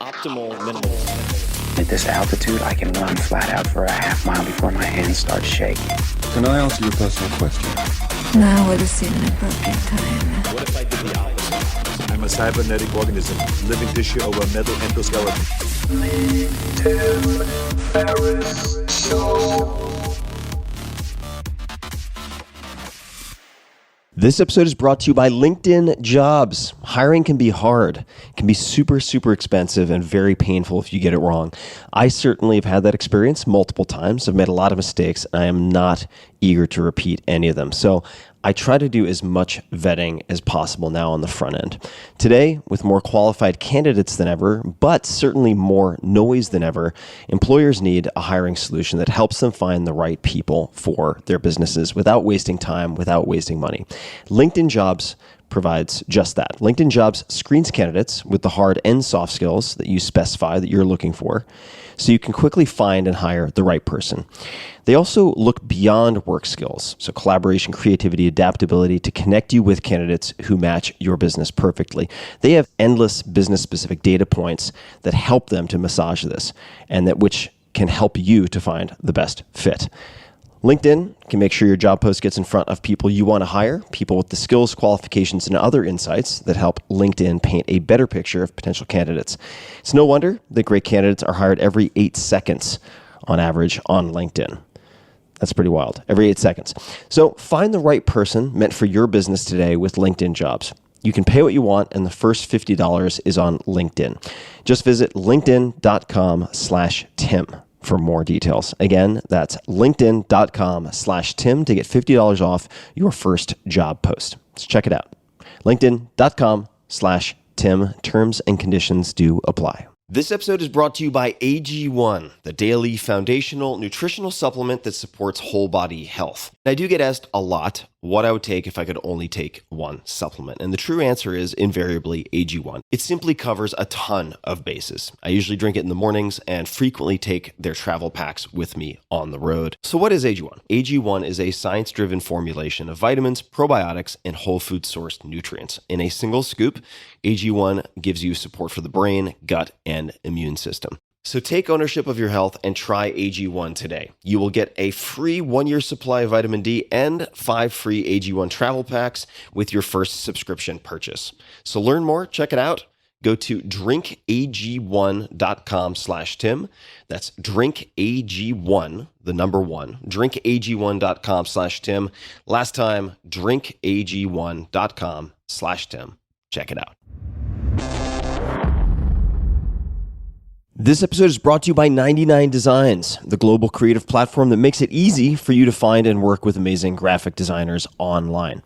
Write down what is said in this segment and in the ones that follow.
Optimal minimal. At this altitude, I can run flat out for a half mile before my hands start shaking. Can I ask you a personal question? Now would seem an appropriate time. What if I did the opposite? I'm a cybernetic organism, living tissue over a metal endoskeleton. Ferris Show. This episode is brought to you by LinkedIn Jobs. Hiring can be hard. It can be super, super expensive and very painful if you get it wrong. I certainly have had that experience multiple times. I've made a lot of mistakes, and I am not eager to repeat any of them. So I try to do as much vetting as possible now on the front end. Today, with more qualified candidates than ever, but certainly more noise than ever, employers need a hiring solution that helps them find the right people for their businesses without wasting time, without wasting money. LinkedIn Jobs provides just that. LinkedIn Jobs screens candidates with the hard and soft skills that you specify that you're looking for, so you can quickly find and hire the right person. They also look beyond work skills, so collaboration, creativity, adaptability, to connect you with candidates who match your business perfectly. They have endless business-specific data points that help them to massage this, and that which can help you to find the best fit. LinkedIn can make sure your job post gets in front of people you want to hire, people with the skills, qualifications, and other insights that help LinkedIn paint a better picture of potential candidates. It's no wonder that great candidates are hired every 8 seconds on average on LinkedIn. That's pretty wild. Every 8 seconds. So find the right person meant for your business today with LinkedIn Jobs. You can pay what you want, and the first $50 is on LinkedIn. Just visit linkedin.com/Tim. for more details. Again, that's linkedin.com/Tim to get $50 off your first job post. So check it out. linkedin.com/Tim. Terms and conditions do apply. This episode is brought to you by AG1, the daily foundational nutritional supplement that supports whole body health. I do get asked a lot what I would take if I could only take one supplement. And the true answer is invariably AG1. It simply covers a ton of bases. I usually drink it in the mornings and frequently take their travel packs with me on the road. So what is AG1? AG1 is a science-driven formulation of vitamins, probiotics, and whole food sourced nutrients. In a single scoop, AG1 gives you support for the brain, gut, and immune system. So take ownership of your health and try AG1 today. You will get a free 1-year supply of vitamin D and 5 free AG1 travel packs with your first subscription purchase. So learn more, check it out. Go to drinkag1.com/Tim. That's drinkag1, the number 1, drinkag1.com/Tim. Last time, drinkag1.com/Tim. Check it out. This episode is brought to you by 99 Designs, the global creative platform that makes it easy for you to find and work with amazing graphic designers online.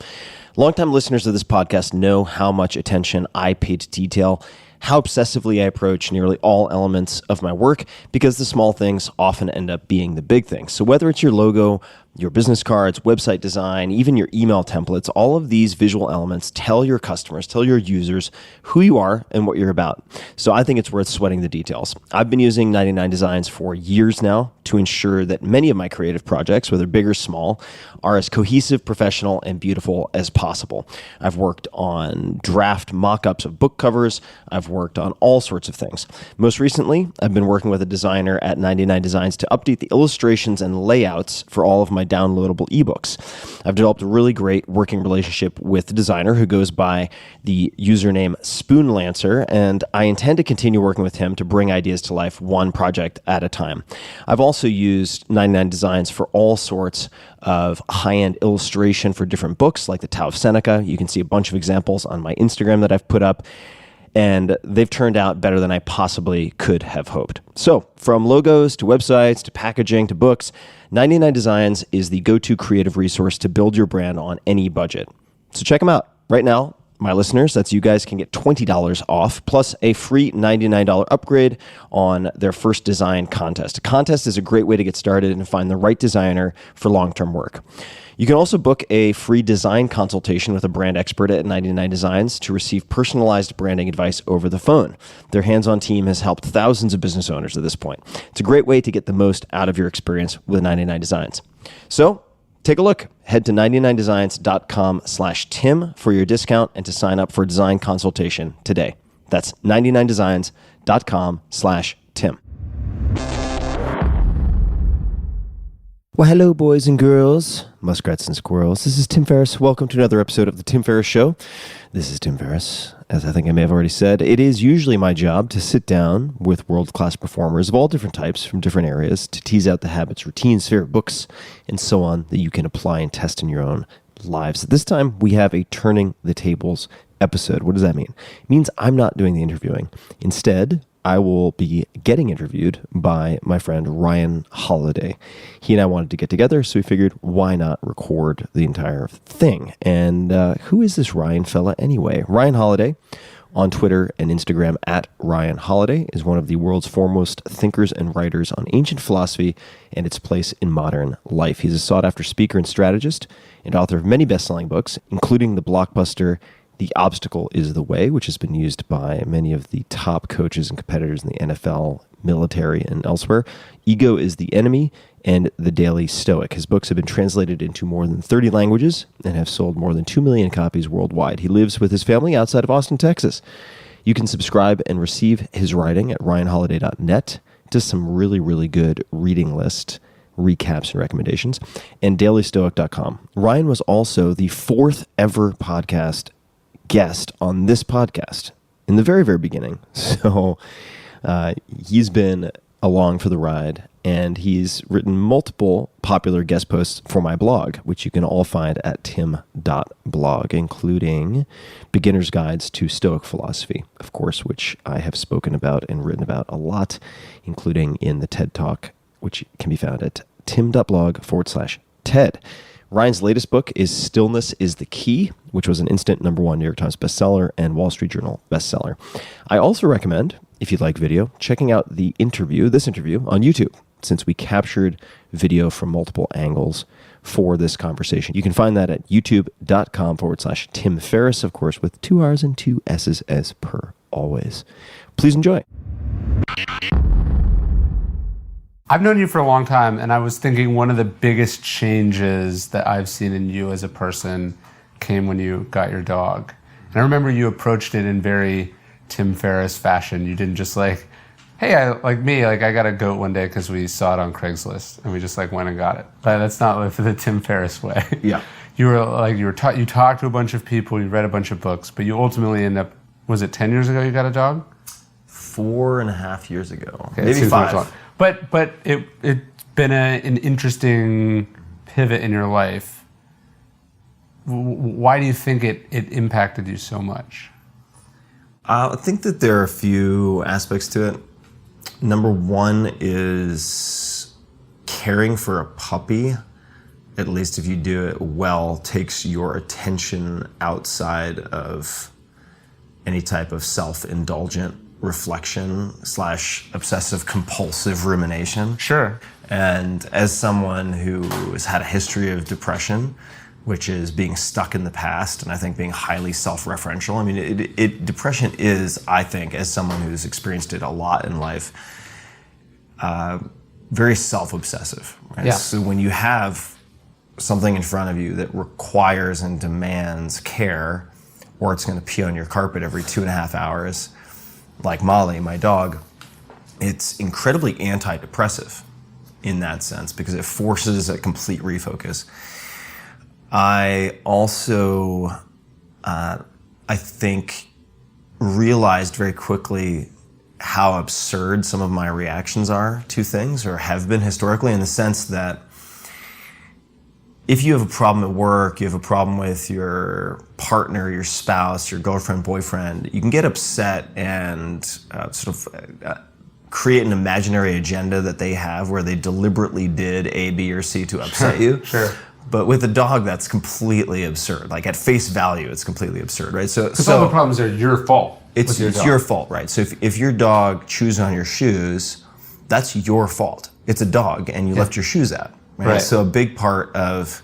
Longtime listeners of this podcast know how much attention I pay to detail, how obsessively I approach nearly all elements of my work, because the small things often end up being the big things. So whether it's your logo, your business cards, website design, even your email templates, all of these visual elements tell your customers, tell your users who you are and what you're about. So I think it's worth sweating the details. I've been using 99 Designs for years now to ensure that many of my creative projects, whether big or small, are as cohesive, professional, and beautiful as possible. I've worked on draft mock-ups of book covers. I've worked on all sorts of things. Most recently, I've been working with a designer at 99 Designs to update the illustrations and layouts for all of my downloadable ebooks. I've developed a really great working relationship with the designer who goes by the username Spoonlancer, and I intend to continue working with him to bring ideas to life one project at a time. I've also used 99 Designs for all sorts of high-end illustration for different books, like the Tao of Seneca. You can see a bunch of examples on my Instagram that I've put up, and they've turned out better than I possibly could have hoped. So from logos to websites to packaging to books, 99 Designs is the go-to creative resource to build your brand on any budget. So check them out. Right now, my listeners, that's you guys, can get $20 off plus a free $99 upgrade on their first design contest. A contest is a great way to get started and find the right designer for long-term work. You can also book a free design consultation with a brand expert at 99 Designs to receive personalized branding advice over the phone. Their hands-on team has helped thousands of business owners at this point. It's a great way to get the most out of your experience with 99 Designs. So take a look. Head to 99designs.com/Tim for your discount and to sign up for a design consultation today. That's 99designs.com/Tim. Well, hello, boys and girls, muskrats and squirrels. This is Tim Ferriss. Welcome to another episode of The Tim Ferriss Show. This is Tim Ferriss. As I think I may have already said, it is usually my job to sit down with world-class performers of all different types from different areas to tease out the habits, routines, favorite books, and so on that you can apply and test in your own lives. This time, we have a Turning the Tables episode. What does that mean? It means I'm not doing the interviewing. Instead, I will be getting interviewed by my friend Ryan Holiday. He and I wanted to get together, so we figured, why not record the entire thing? And who is this Ryan fella anyway? Ryan Holiday, on Twitter and Instagram at Ryan Holiday, is one of the world's foremost thinkers and writers on ancient philosophy and its place in modern life. He's a sought-after speaker and strategist and author of many best-selling books, including the blockbuster The Obstacle is the Way, which has been used by many of the top coaches and competitors in the NFL, military, and elsewhere. Ego is the Enemy, and The Daily Stoic. His books have been translated into more than 30 languages and have sold more than 2 million copies worldwide. He lives with his family outside of Austin, Texas. You can subscribe and receive his writing at ryanholiday.net to some really, really good reading list recaps and recommendations, and dailystoic.com. Ryan was also the 4th ever podcast guest on this podcast in the very, very beginning. So he's been along for the ride, and he's written multiple popular guest posts for my blog, which you can all find at tim.blog, including Beginner's Guides to Stoic Philosophy, of course, which I have spoken about and written about a lot, including in the TED Talk, which can be found at tim.blog/TED. Ryan's latest book is Stillness is the Key, which was an instant #1 New York Times bestseller and Wall Street Journal bestseller. I also recommend, if you'd like video, checking out this interview on YouTube, since we captured video from multiple angles for this conversation. You can find that at youtube.com/Tim Ferriss, of course, with 2 R's and 2 S's as per always. Please enjoy. I've known you for a long time, and I was thinking one of the biggest changes that I've seen in you as a person came when you got your dog. And I remember you approached it in very Tim Ferriss fashion. You didn't just like, hey, I got a goat one day because we saw it on Craigslist, and we just like went and got it. But that's not like the Tim Ferriss way. Yeah. You talked to a bunch of people, you read a bunch of books, but you ultimately end up, was it 10 years ago you got a dog? 4.5 years ago. Okay, maybe 5. But it's been an interesting pivot in your life. Why do you think it impacted you so much? I think that there are a few aspects to it. Number one is caring for a puppy, at least if you do it well, takes your attention outside of any type of self-indulgent reflection / obsessive compulsive rumination. Sure. And as someone who has had a history of depression, which is being stuck in the past, and I think being highly self-referential. I mean, depression is, I think, as someone who's experienced it a lot in life, very self-obsessive. Right? Yeah. So when you have something in front of you that requires and demands care, or it's going to pee on your carpet every 2.5 hours, like Molly, my dog, it's incredibly antidepressive in that sense because it forces a complete refocus. I also, I think, realized very quickly how absurd some of my reactions are to things, or have been historically, in the sense that if you have a problem at work, you have a problem with your partner, your spouse, your girlfriend, boyfriend, you can get upset and create an imaginary agenda that they have where they deliberately did A, B, or C to upset you. Sure. But with a dog, that's completely absurd. Like at face value, it's completely absurd, right? So all the problems are your fault. It's your fault, right? So if your dog chews on your shoes, that's your fault. It's a dog, and you left your shoes out. Right? So a big part of,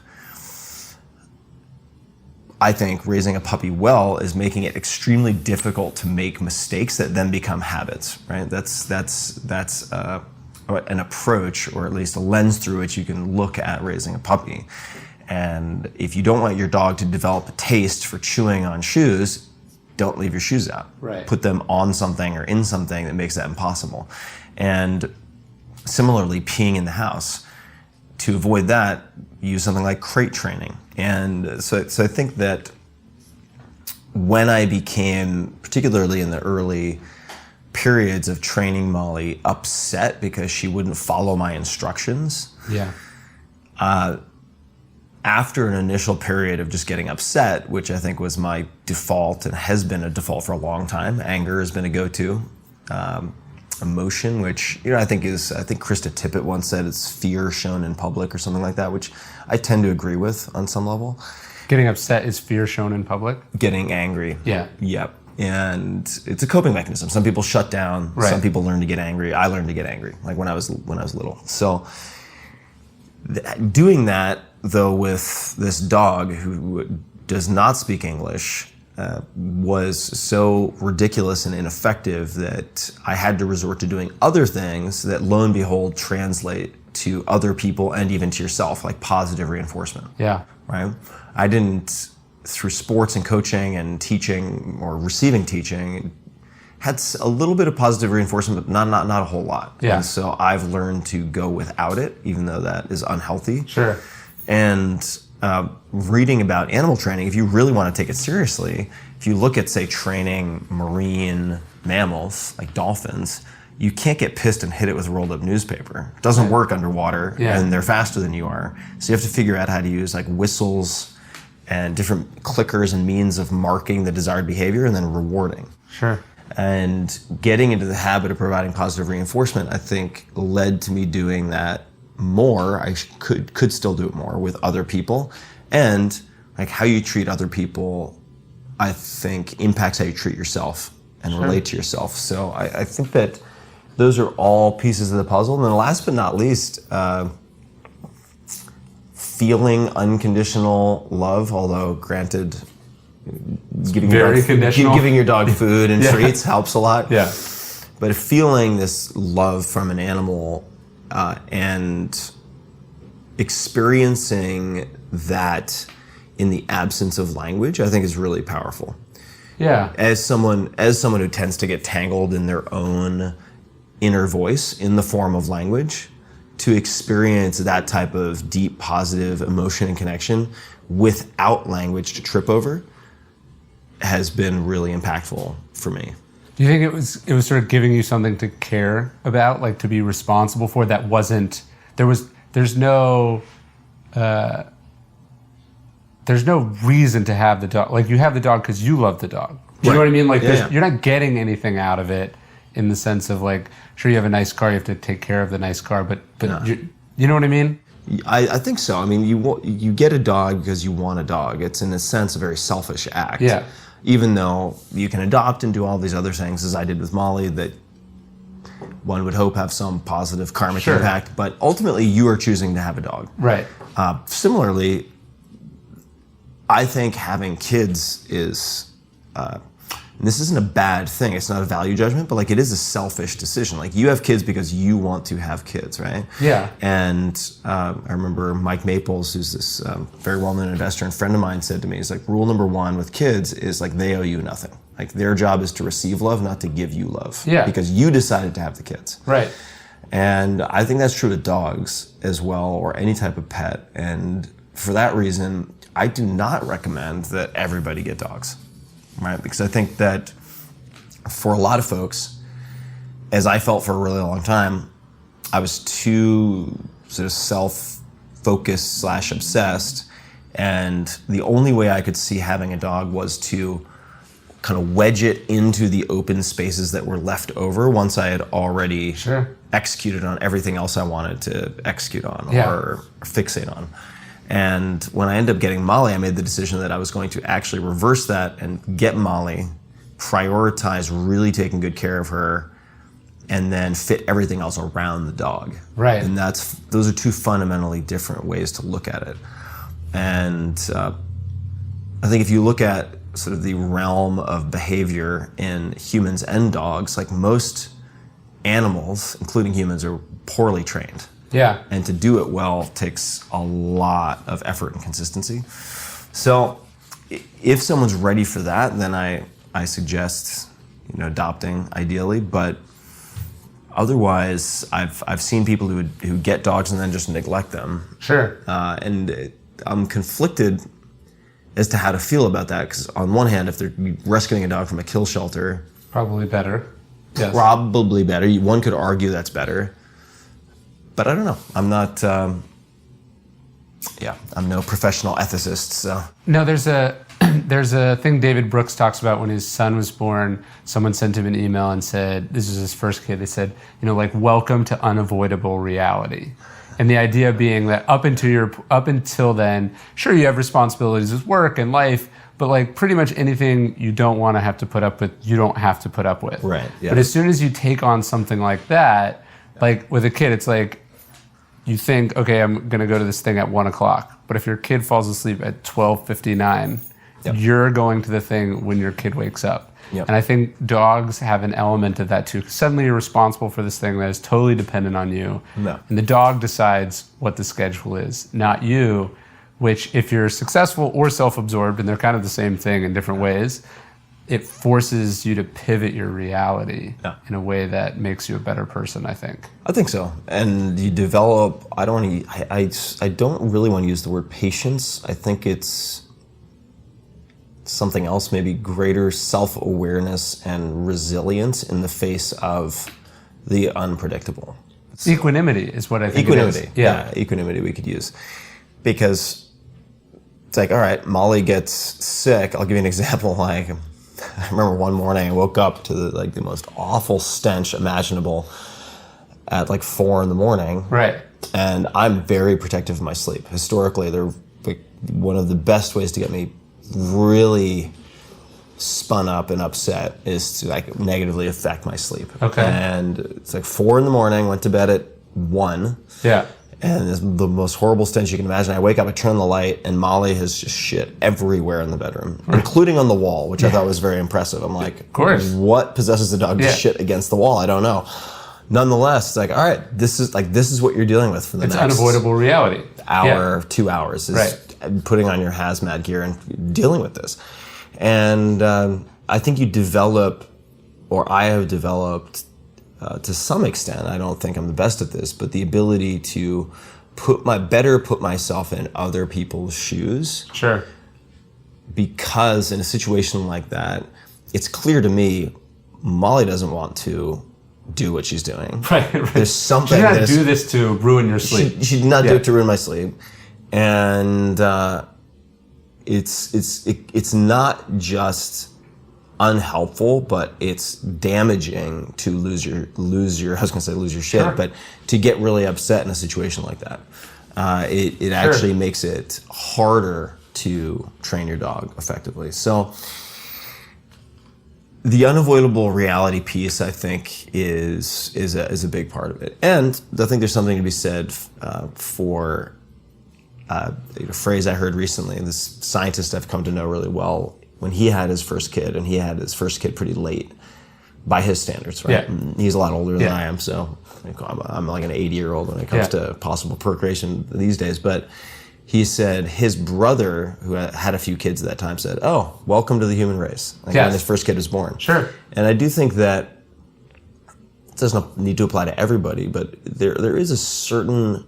I think, raising a puppy well is making it extremely difficult to make mistakes that then become habits, right? That's an approach, or at least a lens through which you can look at raising a puppy. And if you don't want your dog to develop a taste for chewing on shoes, don't leave your shoes out. Right. Put them on something or in something that makes that impossible. And similarly, peeing in the house. To avoid that, use something like crate training. And so I think that when I became, particularly in the early periods of training Molly, upset because she wouldn't follow my instructions, Yeah. after an initial period of just getting upset, which I think was my default and has been a default for a long time, anger has been a go-to emotion, which I think Krista Tippett once said it's fear shown in public or something like that, which I tend to agree with on some level. Getting upset is fear shown in public? Getting angry. Yeah. Yep. And it's a coping mechanism. Some people shut down. Right. Some people learn to get angry. I learned to get angry, like when I was little. So doing that, though, with this dog who does not speak English, was so ridiculous and ineffective that I had to resort to doing other things that, lo and behold, translate to other people and even to yourself, like positive reinforcement. Yeah. Right? I didn't, through sports and coaching and teaching or receiving teaching, had a little bit of positive reinforcement, but not a whole lot. Yeah. And so I've learned to go without it, even though that is unhealthy. Sure. And reading about animal training, if you really want to take it seriously, if you look at, say, training marine mammals like dolphins, you can't get pissed and hit it with a rolled up newspaper. It doesn't work underwater, Yeah. and they're faster than you are. So you have to figure out how to use like whistles and different clickers and means of marking the desired behavior and then rewarding. Sure. And getting into the habit of providing positive reinforcement, I think, led to me doing that more. I could still do it more with other people. And like how you treat other people, I think, impacts how you treat yourself and relate to yourself. So I think that those are all pieces of the puzzle. And then last but not least, feeling unconditional love, although granted, giving your dog food and treats helps a lot. Yeah. But feeling this love from an animal and experiencing that in the absence of language, I think is really powerful. Yeah. As someone who tends to get tangled in their own inner voice in the form of language, to experience that type of deep positive emotion and connection without language to trip over has been really impactful for me. Do you think it was sort of giving you something to care about, like to be responsible for, that wasn't, there's no reason to have the dog. Like you have the dog because you love the dog. Do you know what I mean? Like you're not getting anything out of it in the sense of like, sure, you have a nice car, you have to take care of the nice car, but you know what I mean? I think so. I mean, you get a dog because you want a dog. It's in a sense a very selfish act. Yeah. Even though you can adopt and do all these other things, as I did with Molly, that one would hope have some positive karmic impact, but ultimately you are choosing to have a dog. Right. Similarly, I think having kids is, and this isn't a bad thing, it's not a value judgment, but like it is a selfish decision. Like you have kids because you want to have kids, right? Yeah. And I remember Mike Maples, who's this very well-known investor and friend of mine, said to me, he's like, rule number one with kids is like they owe you nothing. Like their job is to receive love, not to give you love. Yeah. Because you decided to have the kids. Right. And I think that's true with dogs as well, or any type of pet. And for that reason, I do not recommend that everybody get dogs, right? Because I think that for a lot of folks, as I felt for a really long time, I was too sort of self-focused / obsessed. And the only way I could see having a dog was to kind of wedge it into the open spaces that were left over once I had already executed on everything else I wanted to execute on or fixate on. And when I ended up getting Molly, I made the decision that I was going to actually reverse that and get Molly, prioritize really taking good care of her, and then fit everything else around the dog. Right. And those are two fundamentally different ways to look at it. And I think if you look at sort of the realm of behavior in humans and dogs, like most animals, including humans, are poorly trained. Yeah. And to do it well takes a lot of effort and consistency. So if someone's ready for that, then I I suggest, adopting ideally, but otherwise, I've seen people who get dogs and then just neglect them. Sure. And I'm conflicted as to how to feel about that, because on one hand, if they're rescuing a dog from a kill shelter, Probably better. Yes. probably better. One could argue that's better, but I don't know. I'm not. I'm no professional ethicist, so. No, there's a thing David Brooks talks about when his son was born. Someone sent him an email and said, this is his first kid. They said, welcome to unavoidable reality. And the idea being that up until then, sure, you have responsibilities with work and life, but like pretty much anything you don't want to have to put up with, you don't have to put up with. Right. Yeah. But as soon as you take on something like that, like with a kid, it's like you think, okay, I'm going to go to this thing at 1 o'clock. But if your kid falls asleep at 12:59, you're going to the thing when your kid wakes up. Yep. And I think dogs have an element of that too. Suddenly you're responsible for this thing that is totally dependent on you. No. And the dog decides what the schedule is, not you, which if you're successful or self-absorbed, and they're kind of the same thing in different ways, it forces you to pivot your reality in a way that makes you a better person, I think. I think so. And you develop, I don't really want to use the word patience. I think it's something else, maybe greater self-awareness and resilience in the face of the unpredictable. Equanimity is what I think Equanimity. it is. Yeah. Equanimity we could use. Because it's like, all right, Molly gets sick. I'll give you an example. Like, I remember one morning I woke up to the most awful stench imaginable at like 4 a.m. Right. And I'm very protective of my sleep. Historically, they're like one of the best ways to get me really spun up and upset is to like negatively affect my sleep. Okay. And it's like 4 a.m, went to bed at 1. Yeah. And it's the most horrible stench you can imagine. I wake up, I turn the light, and Molly has just shit everywhere in the bedroom, including on the wall, which I thought was very impressive. I'm like, of course, what possesses a dog to shit against the wall? I don't know. Nonetheless, it's like, all right, this is what you're dealing with for the next unavoidable reality. Hour, 2 hours is putting on your hazmat gear and dealing with this. And I think you develop, or I have developed, to some extent, I don't think I'm the best at this, but the ability to put myself in other people's shoes. Sure. Because in a situation like that, it's clear to me, Molly doesn't want to do what she's doing. Right. There's something. She did not do this to ruin your sleep. She did not do it to ruin my sleep, and it's not just unhelpful, but it's damaging to lose your I was going to say lose your shit, sure. But to get really upset in a situation like that, it actually makes it harder to train your dog effectively. So the unavoidable reality piece, I think, is a big part of it. And I think there's something to be said for a phrase I heard recently. This scientist I've come to know really well, when he had his first kid, and he had his first kid pretty late by his standards, right? Yeah. And he's a lot older than I am, so I'm like an 80-year-old when it comes to possible procreation these days. But he said his brother, who had a few kids at that time, said, "Oh, welcome to the human race." Like when his first kid was born. Sure. And I do think that it doesn't need to apply to everybody, but there is a certain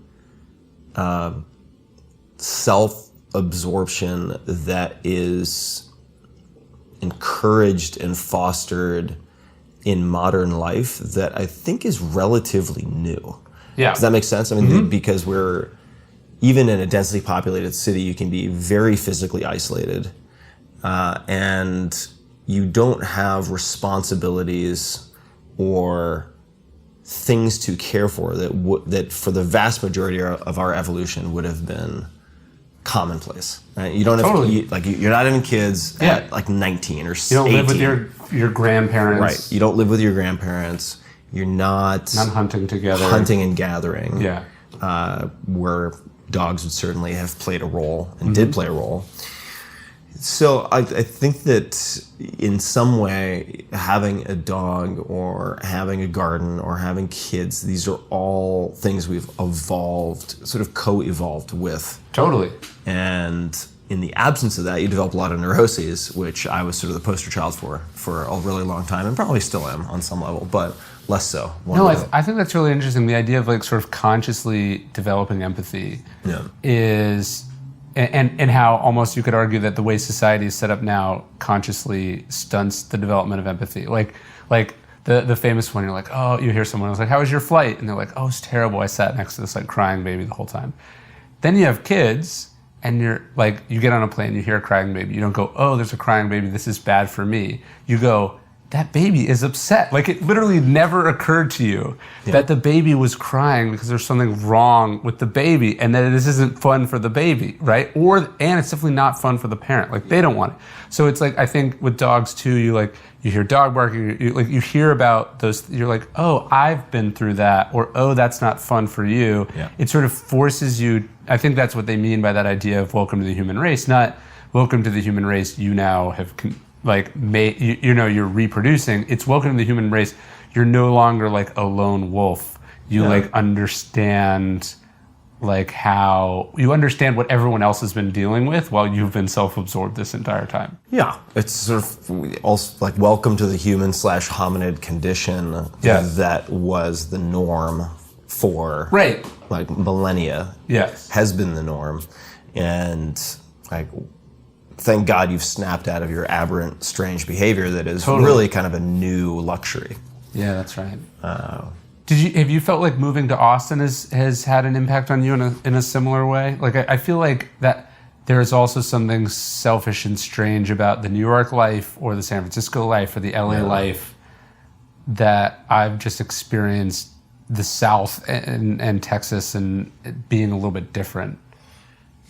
self-absorption that is encouraged and fostered in modern life that I think is relatively new. Yeah. Does that make sense? I mean, because we're, even in a densely populated city, you can be very physically isolated, and you don't have responsibilities or things to care for that for the vast majority of our evolution would have been commonplace. Right? You don't have you're not having kids at like 19 or 18. You don't live with your grandparents. Right. You don't live with your grandparents. You're not hunting together. Hunting and gathering. Yeah. Where dogs would certainly have played a role and did play a role. So I think that in some way, having a dog or having a garden or having kids, these are all things we've evolved, sort of co-evolved with. Totally. And in the absence of that, you develop a lot of neuroses, which I was sort of the poster child for a really long time, and probably still am on some level, but less so. No, I think that's really interesting. The idea of like sort of consciously developing empathy is, and how almost you could argue that the way society is set up now consciously stunts the development of empathy. Like the famous one, you're like, oh, you hear someone who's like, how was your flight? And they're like, oh, it's terrible. I sat next to this like crying baby the whole time. Then you have kids, and you're like, you get on a plane, you hear a crying baby. You don't go, oh, there's a crying baby, this is bad for me. You go, that baby is upset. Like, it literally never occurred to you that the baby was crying because there's something wrong with the baby, and that this isn't fun for the baby, right? And it's definitely not fun for the parent. Like, they don't want it. So it's like, I think with dogs too, you hear dog barking, you hear about those, you're like, oh, I've been through that, or oh, that's not fun for you. Yeah. It sort of forces you, I think that's what they mean by that idea of welcome to the human race, not welcome to the human race you now have you're reproducing. It's welcome to the human race. You're no longer like a lone wolf. You understand how you understand what everyone else has been dealing with while you've been self-absorbed this entire time. Yeah. It's sort of also like welcome to the human/hominid condition that was the norm for like millennia. Yes. Has been the norm. And like, thank God you've snapped out of your aberrant, strange behavior that is really kind of a new luxury. Yeah, that's right. Have you felt like moving to Austin has had an impact on you in a similar way? Like, I feel like that there is also something selfish and strange about the New York life or the San Francisco life or the LA life that I've just experienced the South and Texas and being a little bit different.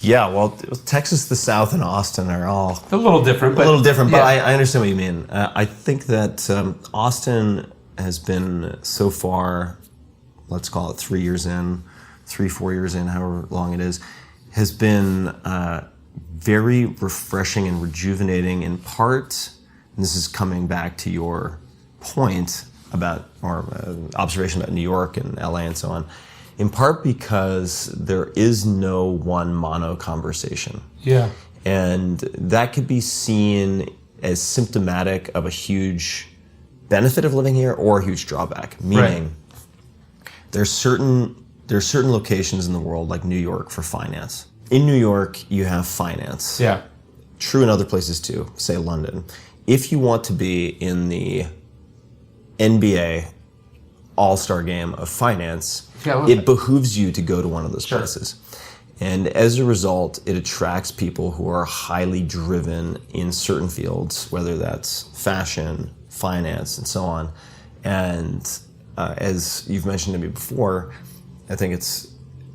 Yeah, well, Texas, the South, and Austin are all a little different. But I understand what you mean. I think that Austin has been so far, let's call it 3 years in, 3-4 years in, however long it is, has been very refreshing and rejuvenating in part, and this is coming back to your point about, or observation about New York and LA and so on, in part because there is no one mono conversation. Yeah. And that could be seen as symptomatic of a huge benefit of living here or a huge drawback. Meaning, there's certain locations in the world, like New York, for finance. In New York, you have finance. Yeah. True in other places too, say London. If you want to be in the NBA all-star game of finance, it behooves you to go to one of those places. And as a result, it attracts people who are highly driven in certain fields, whether that's fashion, finance, and so on. And as you've mentioned to me before, I think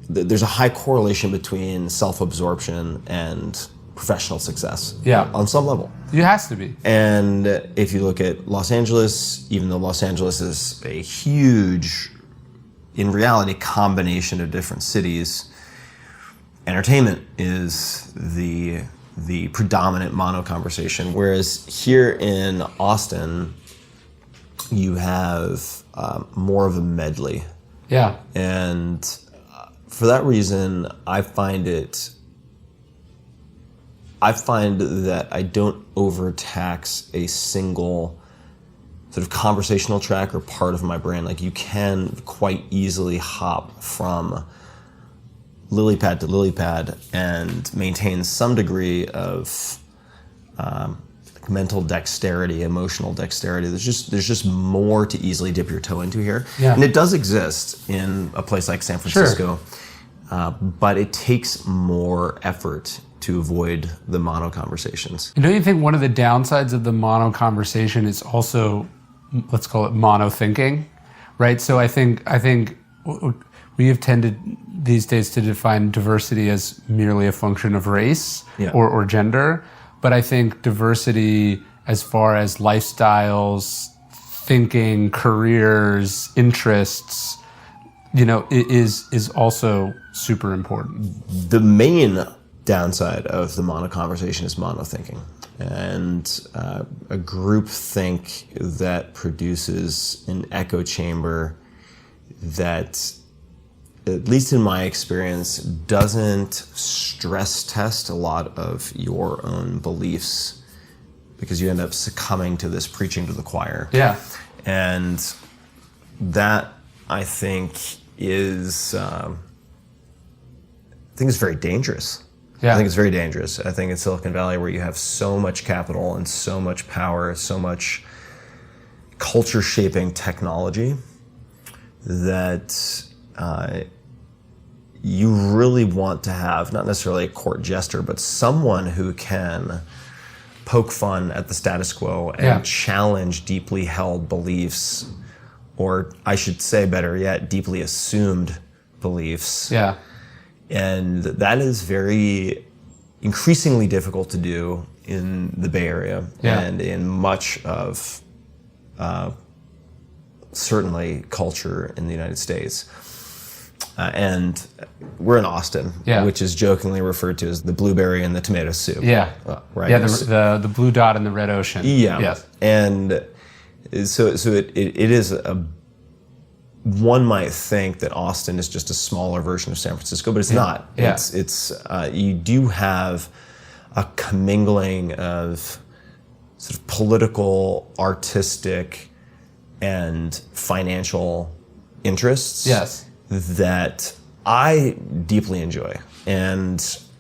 there's a high correlation between self-absorption and professional success. Yeah. On some level. It has to be. And if you look at Los Angeles, even though Los Angeles is a huge, in reality, combination of different cities, entertainment is the predominant mono conversation. Whereas here in Austin, you have more of a medley. Yeah. And for that reason, I find that I don't overtax a single sort of conversational track or part of my brain. Like, you can quite easily hop from lily pad to lily pad and maintain some degree of mental dexterity, emotional dexterity. There's just more to easily dip your toe into here. Yeah. And it does exist in a place like San Francisco, but it takes more effort to avoid the mono conversations. And don't you think one of the downsides of the mono conversation is also, let's call it mono thinking, right? So I think we have tended these days to define diversity as merely a function of race or gender, but I think diversity as far as lifestyles, thinking, careers, interests, is also super important. The main downside of the mono conversation is mono thinking, and a group think that produces an echo chamber that at least in my experience, doesn't stress test a lot of your own beliefs because you end up succumbing to this preaching to the choir. Yeah. And that, I think, is very dangerous. Yeah. I think it's very dangerous. I think in Silicon Valley, where you have so much capital and so much power, so much culture-shaping technology, that you really want to have, not necessarily a court jester, but someone who can poke fun at the status quo and challenge deeply held beliefs, or I should say better yet, deeply assumed beliefs. Yeah. And that is very increasingly difficult to do in the Bay Area and in much of certainly culture in the United States. And we're in Austin, which is jokingly referred to as the blueberry and the tomato soup. Yeah. Right. Yeah, the blue dot in the red ocean. Yeah. Yes. And so it is one might think that Austin is just a smaller version of San Francisco, but it's not. Yeah. It's you do have a commingling of sort of political, artistic, and financial interests. Yes. That I deeply enjoy, and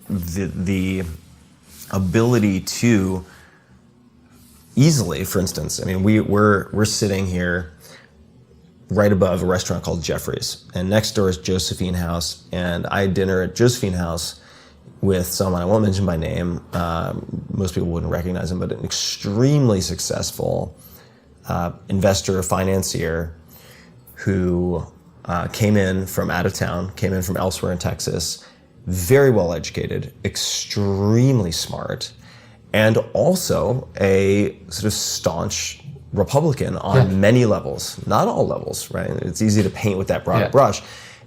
the ability to easily, for instance, I mean, we're sitting here right above a restaurant called Jeffrey's, and next door is Josephine House, and I had dinner at Josephine House with someone I won't mention by name. Most people wouldn't recognize him, but an extremely successful investor, financier, who came in from out of town, came in from elsewhere in Texas, very well educated, extremely smart, and also a sort of staunch Republican on many levels, not all levels, right? It's easy to paint with that broad brush.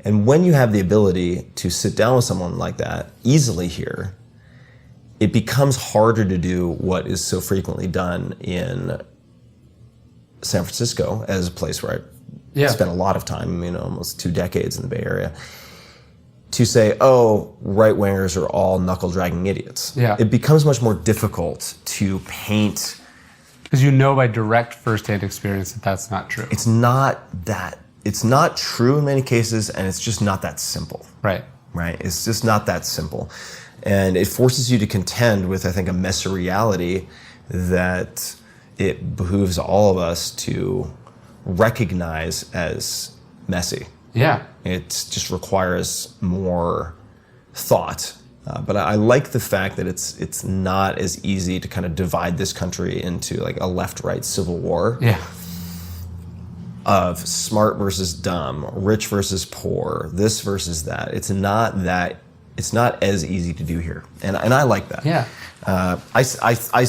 And when you have the ability to sit down with someone like that easily here, it becomes harder to do what is so frequently done in San Francisco, as a place where I spent a lot of time, almost 2 decades in the Bay Area, to say, oh, right-wingers are all knuckle-dragging idiots. Yeah. It becomes much more difficult to paint. Because you know by direct first-hand experience that that's not true. It's not true in many cases, and it's just not that simple. Right. Right? It's just not that simple. And it forces you to contend with, I think, a messy reality that it behooves all of us to recognize as messy. Yeah. It just requires more thought. But I like the fact that it's not as easy to kind of divide this country into like a left-right civil war of smart versus dumb, rich versus poor, this versus that. It's not as easy to do here, and I like that. Yeah. I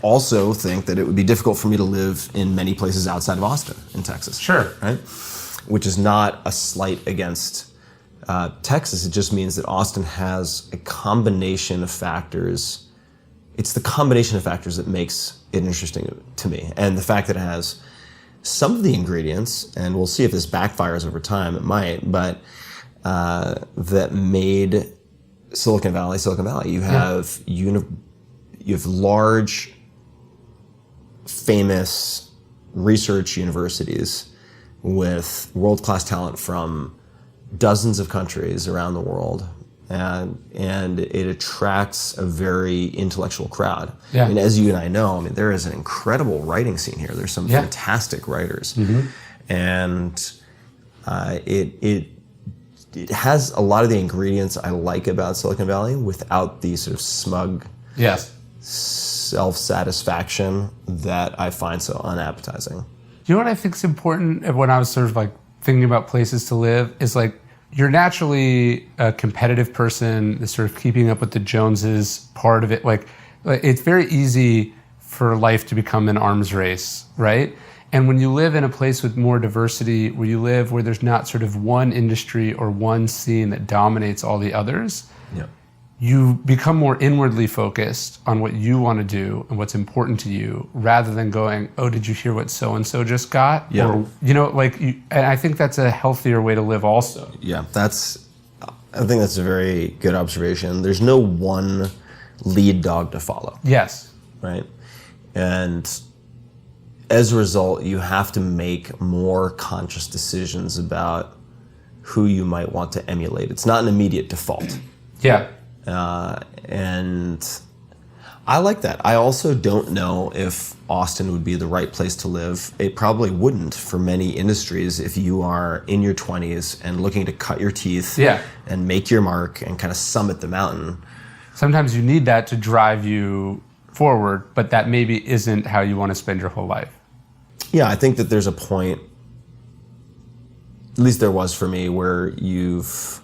also think that it would be difficult for me to live in many places outside of Austin in Texas. Sure. Right? Which is not a slight against Texas. It just means that Austin has a combination of factors. It's the combination of factors that makes it interesting to me. And the fact that it has some of the ingredients, and we'll see if this backfires over time, it might, but that made Silicon Valley. You have you have large, famous research universities with world-class talent from dozens of countries around the world, and it attracts a very intellectual crowd. Yeah. I mean, as you and I know, there is an incredible writing scene here. There's some fantastic writers, and it has a lot of the ingredients I like about Silicon Valley without the sort of smug self-satisfaction that I find so unappetizing. You know what I think is important when I was sort of like thinking about places to live is like you're naturally a competitive person, the sort of keeping up with the Joneses part of it. Like it's very easy for life to become an arms race, right? And when you live in a place with more diversity, where there's not sort of one industry or one scene that dominates all the others, you become more inwardly focused on what you want to do and what's important to you, rather than going, oh, did you hear what so-and-so just got? Yeah. Or, and I think that's a healthier way to live also. Yeah, I think that's a very good observation. There's no one lead dog to follow. Yes. Right? And as a result, you have to make more conscious decisions about who you might want to emulate. It's not an immediate default. Yeah. And I like that. I also don't know if Austin would be the right place to live. It probably wouldn't for many industries if you are in your 20s and looking to cut your teeth and make your mark and kind of summit the mountain. Sometimes you need that to drive you forward, but that maybe isn't how you want to spend your whole life. Yeah, I think that there's a point, at least there was for me, where you've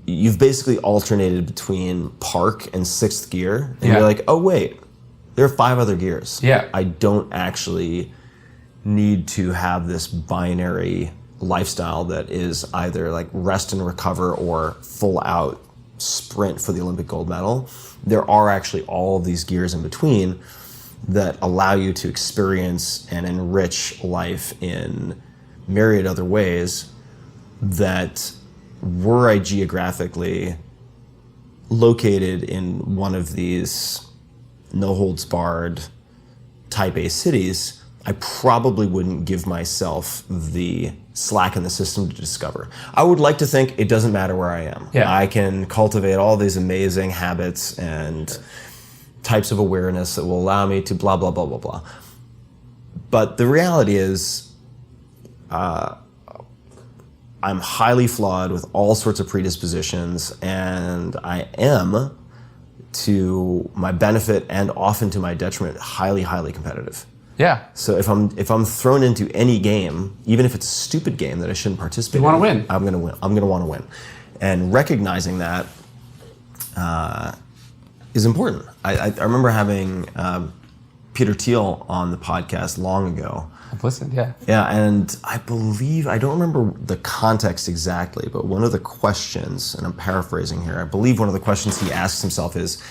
basically alternated between park and sixth gear, and you're like, oh wait, there are 5 other gears. Yeah. I don't actually need to have this binary lifestyle that is either like rest and recover or full out sprint for the Olympic gold medal. There are actually all of these gears in between that allow you to experience and enrich life in myriad other ways that, were I geographically located in one of these no-holds-barred type A cities, I probably wouldn't give myself the slack in the system to discover. I would like to think it doesn't matter where I am. Yeah. I can cultivate all these amazing habits and types of awareness that will allow me to blah, blah, blah, blah, blah. But the reality is, I'm highly flawed with all sorts of predispositions, and I am, to my benefit and often to my detriment, highly, highly competitive. Yeah. So if I'm thrown into any game, even if it's a stupid game that I shouldn't participate in, you want to win. I'm going to win. I'm going to want to win. And recognizing that is important. I remember having Peter Thiel on the podcast long ago. I've listened, yeah. Yeah, and I don't remember the context exactly, but one of the questions, and I'm paraphrasing here, I believe one of the questions he asks himself is,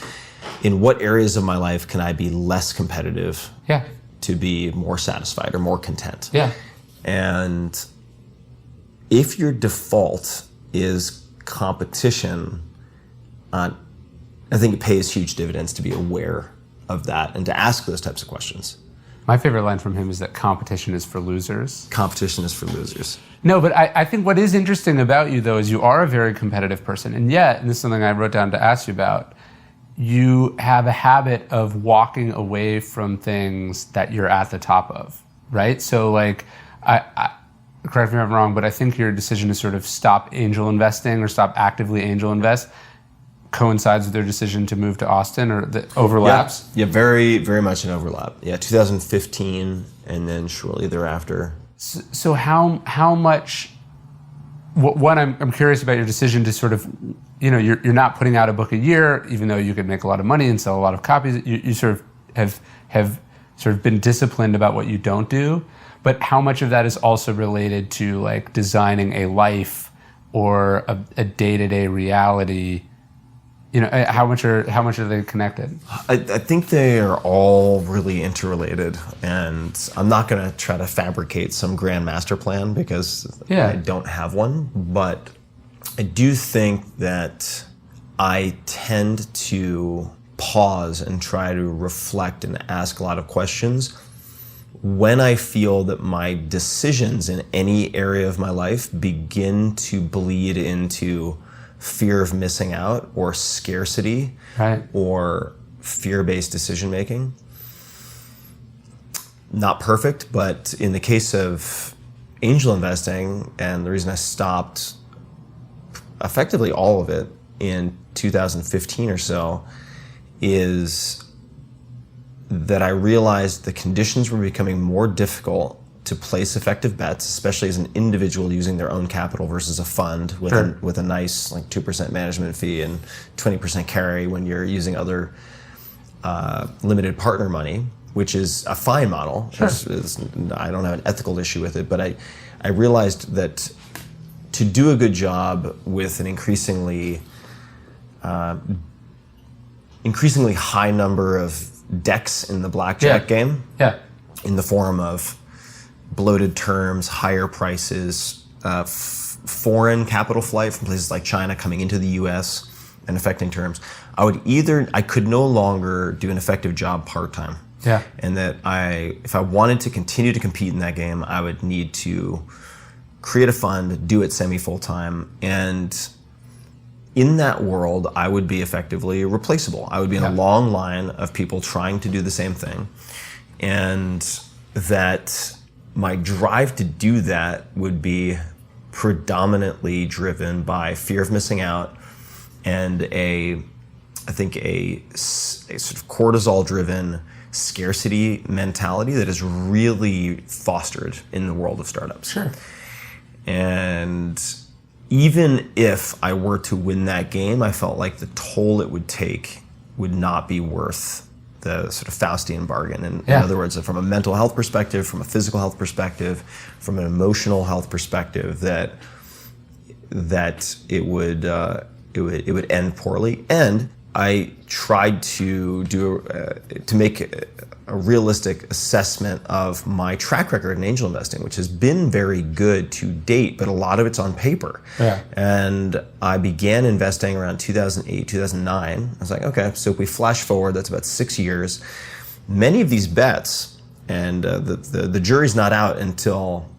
in what areas of my life can I be less competitive to be more satisfied or more content? Yeah. And if your default is competition, I think it pays huge dividends to be aware of that and to ask those types of questions. My favorite line from him is that competition is for losers. Competition is for losers. No, but I think what is interesting about you, though, is you are a very competitive person. And yet, and this is something I wrote down to ask you about, you have a habit of walking away from things that you're at the top of, right? So, like, correct me if I'm wrong, but I think your decision to sort of stop angel investing or stop actively angel invest coincides with their decision to move to Austin, or the overlaps? Yeah, very, very much an overlap. Yeah, 2015, and then shortly thereafter. So how much? One, I'm curious about your decision to sort of, you're not putting out a book a year, even though you could make a lot of money and sell a lot of copies. You sort of have sort of been disciplined about what you don't do. But how much of that is also related to like designing a life or a day-to-day reality? How much are they connected? I think they are all really interrelated, and I'm not going to try to fabricate some grand master plan because I don't have one, but I do think that I tend to pause and try to reflect and ask a lot of questions when I feel that my decisions in any area of my life begin to bleed into fear of missing out or scarcity, right, or fear-based decision-making. Not perfect, but in the case of angel investing, and the reason I stopped effectively all of it in 2015 or so, is that I realized the conditions were becoming more difficult to place effective bets, especially as an individual using their own capital versus a fund with with a nice like 2% management fee and 20% carry when you're using other limited partner money, which is a fine model. Sure. I don't have an ethical issue with it, but I realized that to do a good job with an increasingly increasingly high number of decks in the blackjack game, in the form of bloated terms, higher prices, foreign capital flight from places like China coming into the U.S. and affecting terms. I could no longer do an effective job part-time. Yeah. And that if I wanted to continue to compete in that game, I would need to create a fund, do it semi-full-time, and in that world, I would be effectively replaceable. I would be in a long line of people trying to do the same thing, and that my drive to do that would be predominantly driven by fear of missing out and I think a sort of cortisol-driven scarcity mentality that is really fostered in the world of startups. Sure. And even if I were to win that game, I felt like the toll it would take would not be worth the sort of Faustian bargain. And in other words, from a mental health perspective, from a physical health perspective, from an emotional health perspective, that it would end poorly. And I tried to make a realistic assessment of my track record in angel investing, which has been very good to date, but a lot of it's on paper. Yeah. And I began investing around 2008, 2009. I was like, okay, so if we flash forward, that's about 6 years. Many of these bets, and the jury's not out until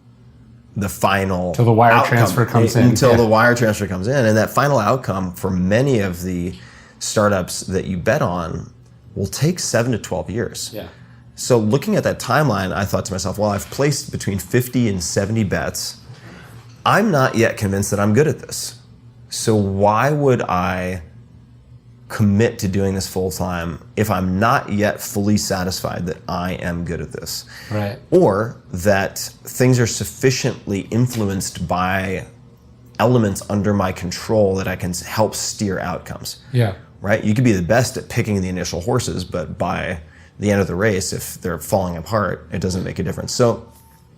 the final until the wire outcome, transfer comes in. Until the wire transfer comes in. And that final outcome for many of the startups that you bet on will take 7 to 12 years. Yeah. So looking at that timeline, I thought to myself, well, I've placed between 50 and 70 bets. I'm not yet convinced that I'm good at this. So why would I commit to doing this full time if I'm not yet fully satisfied that I am good at this? Right. Or that things are sufficiently influenced by elements under my control that I can help steer outcomes. Yeah. Right? You could be the best at picking the initial horses, but by the end of the race, if they're falling apart, it doesn't make a difference. So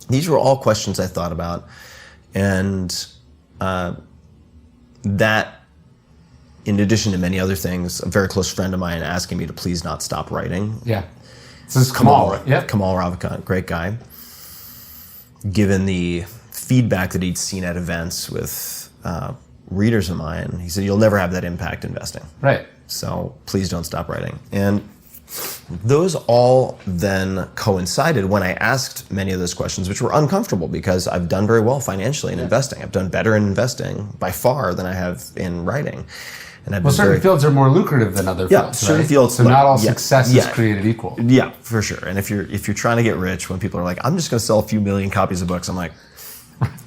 these were all questions I thought about. And that, in addition to many other things, a very close friend of mine asking me to please not stop writing. Yeah. This is Kamal, right? Yeah. Kamal Ravikant, great guy. Given the feedback that he'd seen at events with readers of mine, he said, you'll never have that impact investing. Right. So please don't stop writing. And those all then coincided when I asked many of those questions, which were uncomfortable because I've done very well financially in investing. I've done better in investing by far than I have in writing. And I've certain fields are more lucrative than other fields. Certain right? fields. So not all success is created equal. Yeah, for sure. And if you're trying to get rich, when people are like, I'm just going to sell a few million copies of books, I'm like,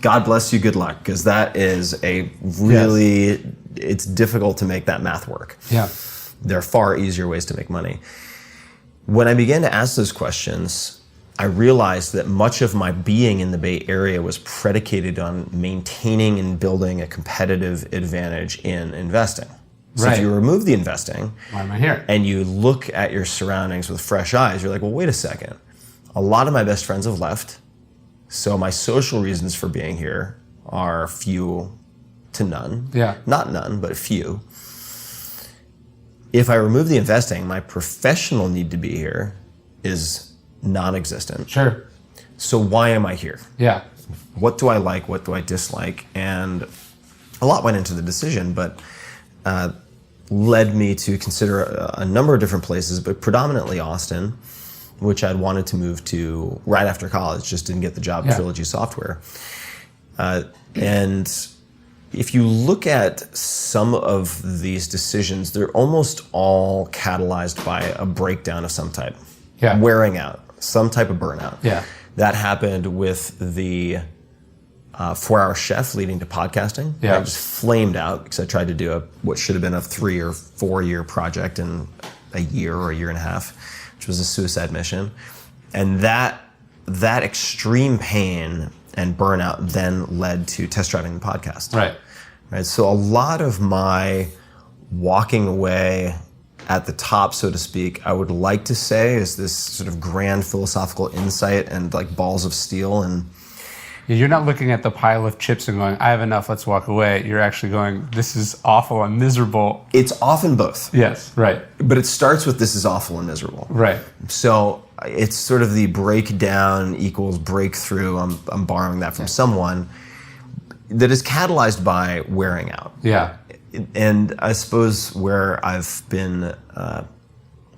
God bless you, good luck, because that is a really, it's difficult to make that math work. Yeah. There are far easier ways to make money. When I began to ask those questions, I realized that much of my being in the Bay Area was predicated on maintaining and building a competitive advantage in investing. So if you remove the investing, why am I here? And you look at your surroundings with fresh eyes, you're like, well, wait a second. A lot of my best friends have left. So my social reasons for being here are few to none. Yeah. Not none, but few. If I remove the investing, my professional need to be here is non-existent. Sure. So why am I here? Yeah. What do I like? What do I dislike? And a lot went into the decision, but led me to consider a number of different places, but predominantly Austin, which I'd wanted to move to right after college, just didn't get the job at Trilogy Software. And if you look at some of these decisions, they're almost all catalyzed by a breakdown of some type. Yeah. Wearing out, some type of burnout. Yeah. That happened with the 4-Hour Chef leading to podcasting. Yeah. I just flamed out because I tried to do what should have been a 3 or 4 year project in a year or a year and a half, which was a suicide mission. And that extreme pain and burnout then led to test driving the podcast. Right. So a lot of my walking away at the top, so to speak, I would like to say is this sort of grand philosophical insight and like balls of steel and You're not looking at the pile of chips and going, I have enough, let's walk away. You're actually going, this is awful and miserable. It's often both. Yes, right. But it starts with this is awful and miserable. Right. So it's sort of the breakdown equals breakthrough. I'm borrowing that from someone that is catalyzed by wearing out. Yeah. And I suppose where I've been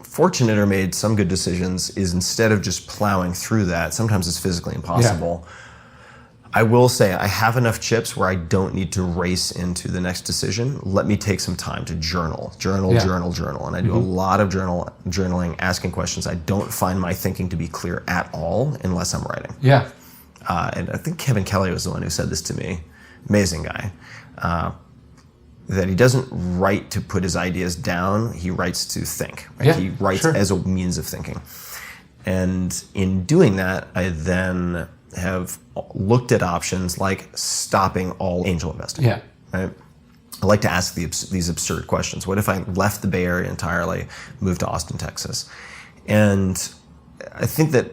fortunate or made some good decisions is instead of just plowing through that, sometimes it's physically impossible. Yeah. I will say I have enough chips where I don't need to race into the next decision. Let me take some time to journal. And I do a lot of journaling, asking questions. I don't find my thinking to be clear at all unless I'm writing. Yeah. And I think Kevin Kelly was the one who said this to me. Amazing guy. That he doesn't write to put his ideas down. He writes to think. Right? Yeah, he writes as a means of thinking. And in doing that, I then have looked at options like stopping all angel investing. Yeah. Right? I like to ask these absurd questions. What if I left the Bay Area entirely, moved to Austin, Texas? And I think that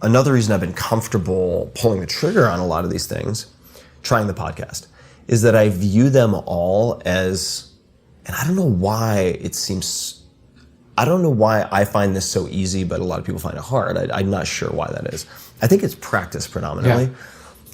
another reason I've been comfortable pulling the trigger on a lot of these things, trying the podcast, is that I view them all as, and I don't know why I find this so easy, but a lot of people find it hard. I'm not sure why that is. I think it's practice predominantly. Yeah.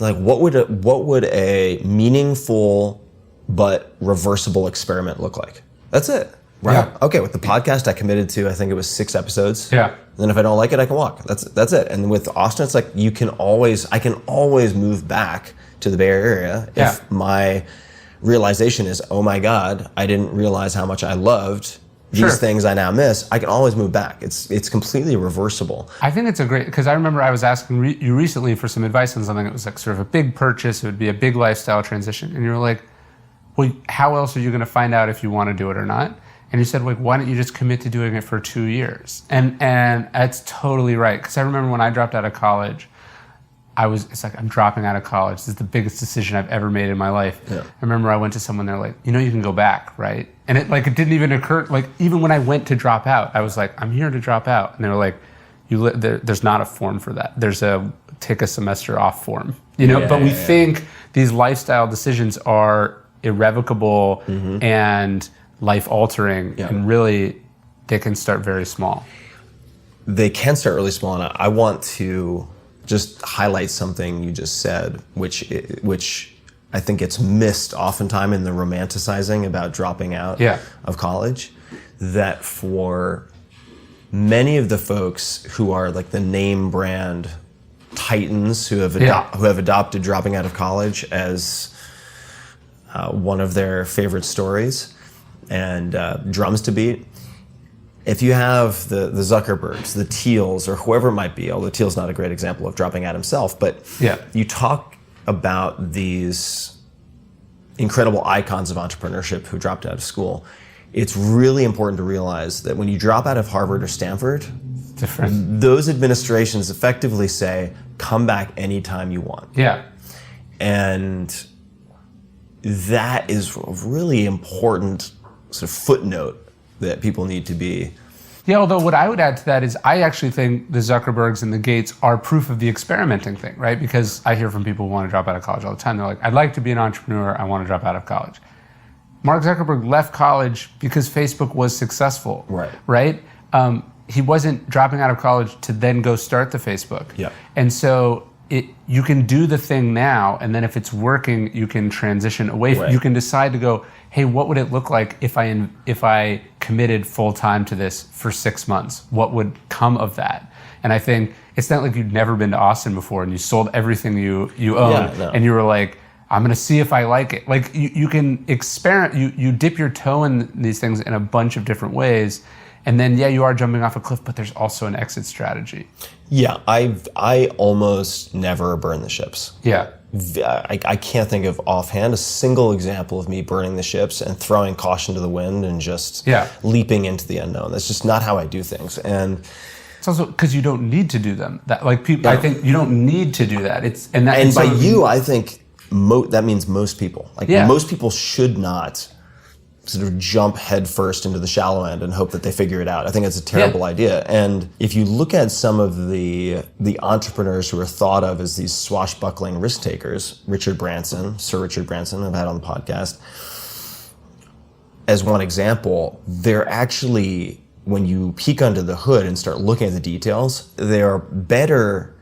Like what would a meaningful but reversible experiment look like? That's it. Right. Yeah. Okay, with the podcast I committed to, I think it was 6 episodes. Yeah. And then if I don't like it, I can walk. That's it. And with Austin, it's like I can always move back to the Bay Area if my realization is, oh my God, I didn't realize how much I loved these things I now miss. I can always move back. It's completely reversible. I think it's a great, because I remember I was asking you recently for some advice on something that was like sort of a big purchase. It would be a big lifestyle transition. And you were like, well, how else are you going to find out if you want to do it or not? And you said, like, why don't you just commit to doing it for 2 years? And that's totally right. Because I remember when I dropped out of college, it's like, I'm dropping out of college. This is the biggest decision I've ever made in my life. Yeah. I remember I went to someone, they're like, you can go back, right? And it didn't even occur, like, even when I went to drop out, I was like, I'm here to drop out. And they were like, there's not a form for that. There's a take a semester off form, but we think these lifestyle decisions are irrevocable and life-altering, and really, they can start very small. They can start really small, and I want to just highlight something you just said, which I think gets missed oftentimes in the romanticizing about dropping out of college, that for many of the folks who are like the name brand titans who have adopted dropping out of college as one of their favorite stories and drums to beat. If you have the Zuckerbergs, the Thiels, or whoever it might be, although Thiel's not a great example of dropping out himself, but you talk about these incredible icons of entrepreneurship who dropped out of school. It's really important to realize that when you drop out of Harvard or Stanford, different. Those administrations effectively say, come back anytime you want. Yeah. And that is a really important sort of footnote that people need to be. Yeah, although what I would add to that is I actually think the Zuckerbergs and the Gates are proof of the experimenting thing, right? Because I hear from people who want to drop out of college all the time. They're like, I'd like to be an entrepreneur. I want to drop out of college. Mark Zuckerberg left college because Facebook was successful, right? He wasn't dropping out of college to then go start the Facebook. Yeah. And so you can do the thing now, and then if it's working, you can transition away. You can decide to go, hey, what would it look like if I committed full time to this for 6 months? What would come of that? And I think it's not like you'd never been to Austin before and you sold everything you own, and you were like, I'm going to see if I like it. Like you can experiment, you dip your toe in these things in a bunch of different ways. And then, you are jumping off a cliff, but there's also an exit strategy. Yeah, I almost never burn the ships. Yeah. I can't think of offhand a single example of me burning the ships and throwing caution to the wind and just leaping into the unknown. That's just not how I do things. And it's also because you don't need to do them. That people, I think you don't need to do that. I think that means most people. Most people should not sort of jump headfirst into the shallow end and hope that they figure it out. I think it's a terrible idea. And if you look at some of the entrepreneurs who are thought of as these swashbuckling risk takers, Sir Richard Branson, I've had on the podcast, as one example, they're actually, when you peek under the hood and start looking at the details, they are better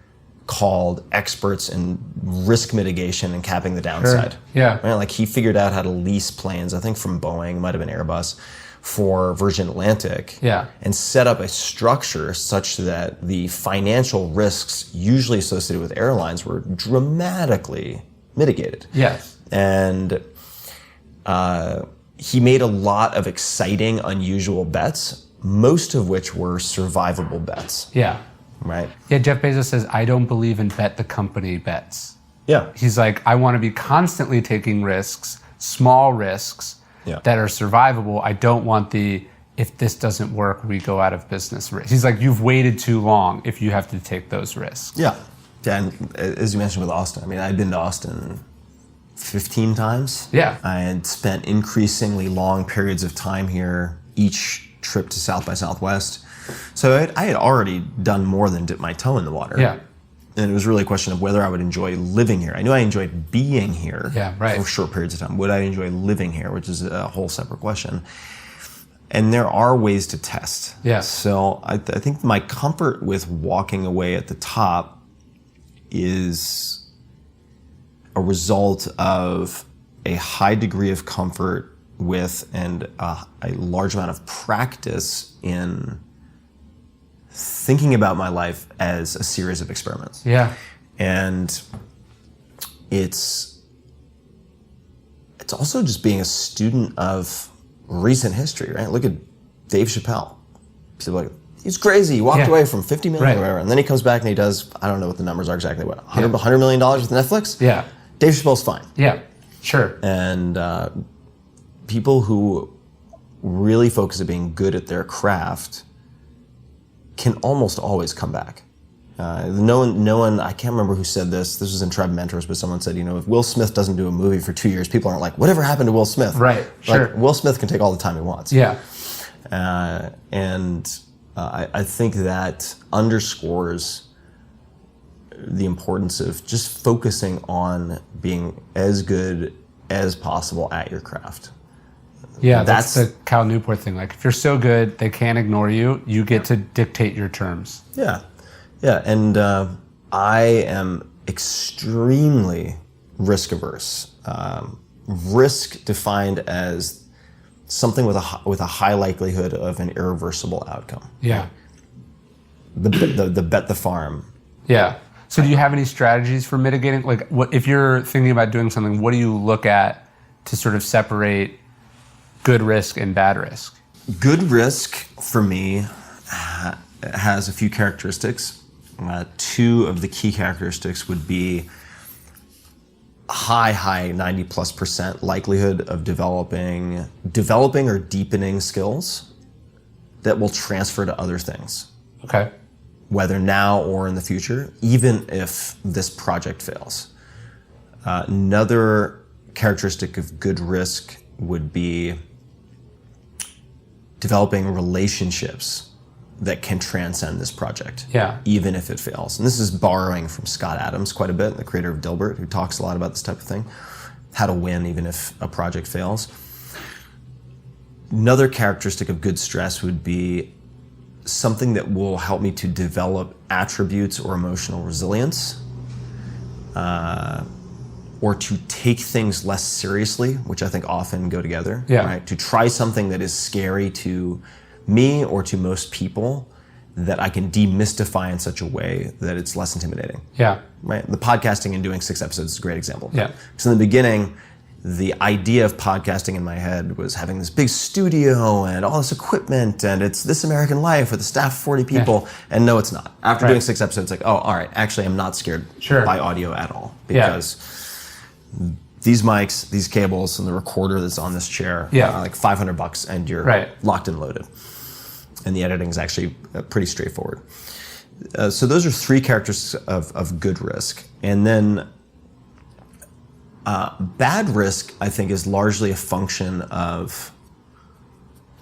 called experts in risk mitigation and capping the downside. Sure. Yeah. Right? Like he figured out how to lease planes, I think from Boeing, might have been Airbus, for Virgin Atlantic. Yeah. And set up a structure such that the financial risks usually associated with airlines were dramatically mitigated. Yes. And he made a lot of exciting, unusual bets, most of which were survivable bets. Yeah. Right? Yeah, Jeff Bezos says, I don't believe in bet the company bets. Yeah. He's like, I want to be constantly taking risks, small risks that are survivable. I don't want if this doesn't work, we go out of business risk. He's like, you've waited too long if you have to take those risks. Yeah. And as you mentioned with Austin, I mean, I'd been to Austin 15 times. Yeah. I had spent increasingly long periods of time here, each trip to South by Southwest. So I had already done more than dip my toe in the water. Yeah. And it was really a question of whether I would enjoy living here. I knew I enjoyed being here for short periods of time. Would I enjoy living here, which is a whole separate question. And there are ways to test. Yeah. So I think my comfort with walking away at the top is a result of a high degree of comfort with and a large amount of practice in thinking about my life as a series of experiments. Yeah. And it's also just being a student of recent history, right? Look at Dave Chappelle. People are like, he's crazy. He walked away from 50 million or whatever. And then he comes back and he does, I don't know what the numbers are exactly, what, $100 million with Netflix? Yeah. Dave Chappelle's fine. Yeah, sure. And people who really focus on being good at their craft can almost always come back. No one, I can't remember who said this. This was in Tribe Mentors, but someone said, if Will Smith doesn't do a movie for 2 years, people aren't like, whatever happened to Will Smith? Right, sure. Like, Will Smith can take all the time he wants. Yeah. I think that underscores the importance of just focusing on being as good as possible at your craft. Yeah, that's the Cal Newport thing. Like, if you're so good, they can't ignore you. You get to dictate your terms. Yeah. And I am extremely risk averse. Risk defined as something with a high likelihood of an irreversible outcome. Yeah. The bet the farm. Yeah. So do you have any strategies for mitigating? Like, what if you're thinking about doing something, what do you look at to sort of separate good risk and bad risk? Good risk for me has a few characteristics. Two of the key characteristics would be high 90+% likelihood of developing or deepening skills that will transfer to other things. Okay. Whether now or in the future, even if this project fails. Another characteristic of good risk would be developing relationships that can transcend this project, even if it fails. And this is borrowing from Scott Adams quite a bit, the creator of Dilbert, who talks a lot about this type of thing, how to win even if a project fails. Another characteristic of good stress would be something that will help me to develop attributes or emotional resilience, or to take things less seriously, which I think often go together. Right? To try something that is scary to me or to most people that I can demystify in such a way that it's less intimidating. Right? The podcasting and doing 6 episodes is a great example. So in the beginning, the idea of podcasting in my head was having this big studio and all this equipment and it's This American Life with a staff of 40 people. And no, it's not. After doing 6 episodes, it's like, oh, all right, actually I'm not scared by audio at all. Because these mics, these cables, and the recorder that's on this chair are like $500 and you're locked and loaded. And the editing is actually pretty straightforward. So those are 3 characteristics of good risk. And then bad risk, I think, is largely a function of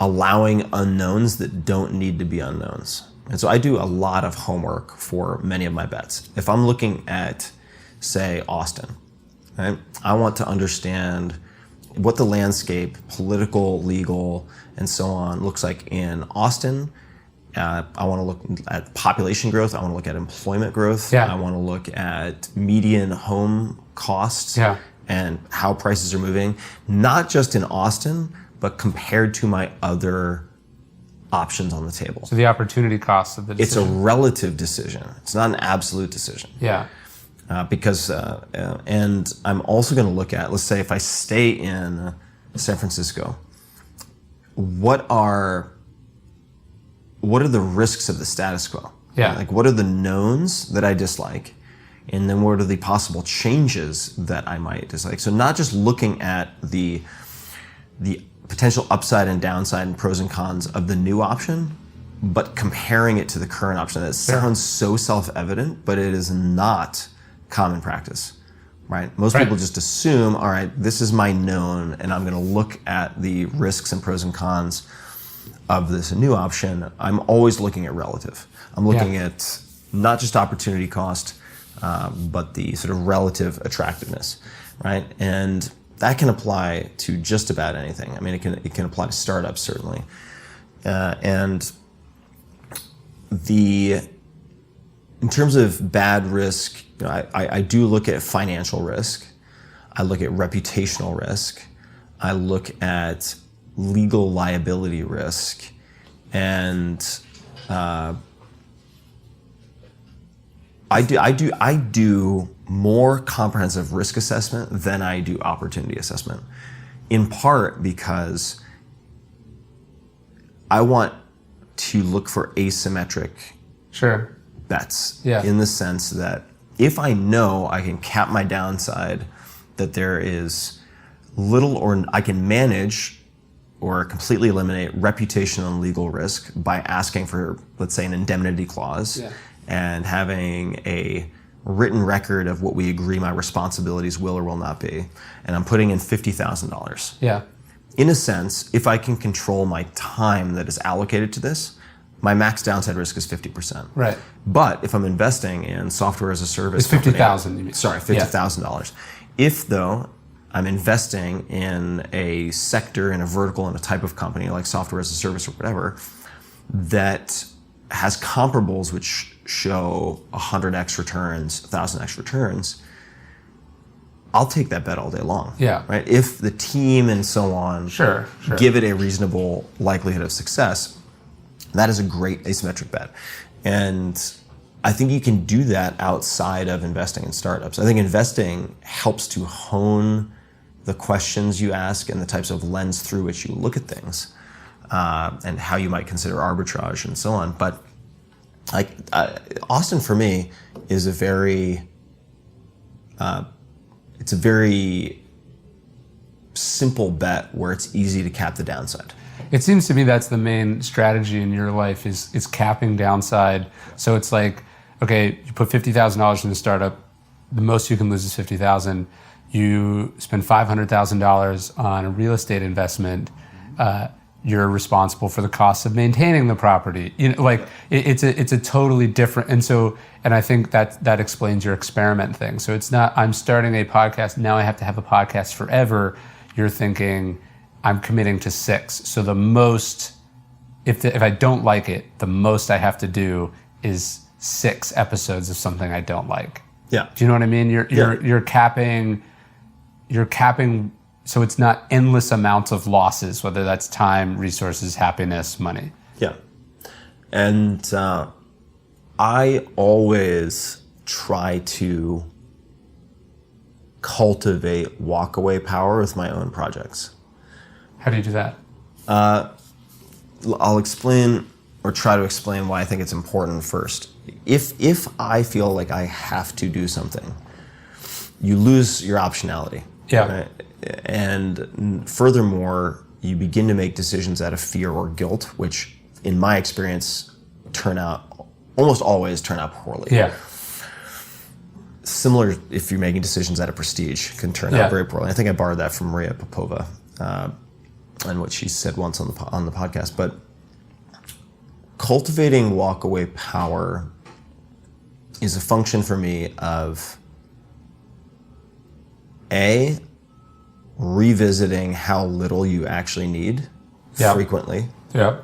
allowing unknowns that don't need to be unknowns. And so I do a lot of homework for many of my bets. If I'm looking at, say, Austin, right, I want to understand what the landscape, political, legal, and so on, looks like in Austin. I want to look at population growth. I want to look at employment growth. Yeah. I want to look at median home costs and how prices are moving, not just in Austin, but compared to my other options on the table. So the opportunity cost of the decision. It's a relative decision. It's not an absolute decision. Yeah. And I'm also going to look at, let's say if I stay in San Francisco, what are the risks of the status quo? Yeah. Like what are the knowns that I dislike? And then what are the possible changes that I might dislike? So not just looking at the potential upside and downside and pros and cons of the new option, but comparing it to the current option. That sounds so self-evident, but it is not common practice, right? Most people just assume, all right, this is my known, and I'm going to look at the risks and pros and cons of this new option. I'm always looking at relative. I'm looking at not just opportunity cost, but the sort of relative attractiveness, right? And that can apply to just about anything. I mean, it can apply to startups certainly, and in terms of bad risk, you know, I do look at financial risk. I look at reputational risk. I look at legal liability risk, and I do more comprehensive risk assessment than I do opportunity assessment, in part because I want to look for asymmetric bets, in the sense that if I know I can cap my downside, that there is little or I can manage or completely eliminate reputational and legal risk by asking for, let's say, an indemnity clause and having a written record of what we agree my responsibilities will or will not be, and I'm putting in $50,000. Yeah. In a sense, if I can control my time that is allocated to this, my max downside risk is 50%. Right. But if I'm investing in software as a service, it's $50,000. You mean? Sorry, $50,000. If though I'm investing in a sector, in a vertical, in a type of company like software as a service or whatever, that has comparables which show 100x returns, 1000x returns, I'll take that bet all day long. Yeah. Right. If the team and so on give it a reasonable likelihood of success, that is a great asymmetric bet. And I think you can do that outside of investing in startups. I think investing helps to hone the questions you ask and the types of lens through which you look at things, and how you might consider arbitrage and so on. But Austin for me is a very simple bet where it's easy to cap the downside. It seems to me that's the main strategy in your life is capping downside. So it's like, okay, you put $50,000 in a startup, the most you can lose is $50,000. You spend $500,000 on a real estate investment. You're responsible for the cost of maintaining the property. You know, like it's a totally different. And I think that explains your experiment thing. So it's not, I'm starting a podcast, now I have to have a podcast forever. You're thinking, I'm committing to 6. So the most, if I don't like it, the most I have to do is 6 episodes of something I don't like. Yeah. Do you know what I mean? You're capping, so it's not endless amounts of losses, whether that's time, resources, happiness, money. Yeah. And I always try to cultivate walkaway power with my own projects. How do you do that? I'll explain or try to explain why I think it's important first. If I feel like I have to do something, you lose your optionality. Yeah. Right? And furthermore, you begin to make decisions out of fear or guilt, which in my experience almost always turn out poorly. Yeah. Similar if you're making decisions out of prestige, can turn out very poorly. I think I borrowed that from Maria Popova. and what she said once on the podcast, but cultivating walk-away power is a function for me of revisiting how little you actually need frequently. Yeah.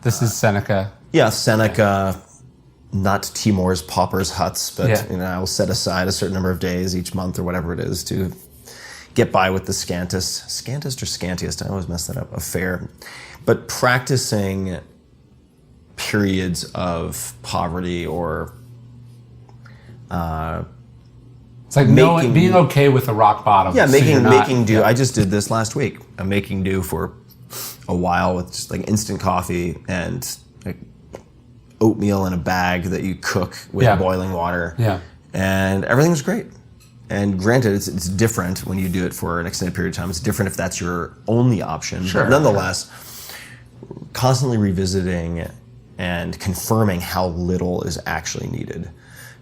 This is Seneca. Yeah, Seneca, not Timor's Pauper's Huts, but I will set aside a certain number of days each month or whatever it is to get by with the scantest or scantiest, I always mess that up, affair. But practicing periods of poverty or it's like being okay with the rock bottom. Yeah, making do. I just did this last week. I'm making do for a while with just like instant coffee and like oatmeal in a bag that you cook with boiling water. Yeah. And everything's great. And granted, it's different when you do it for an extended period of time. It's different if that's your only option. Sure. But nonetheless, constantly revisiting and confirming how little is actually needed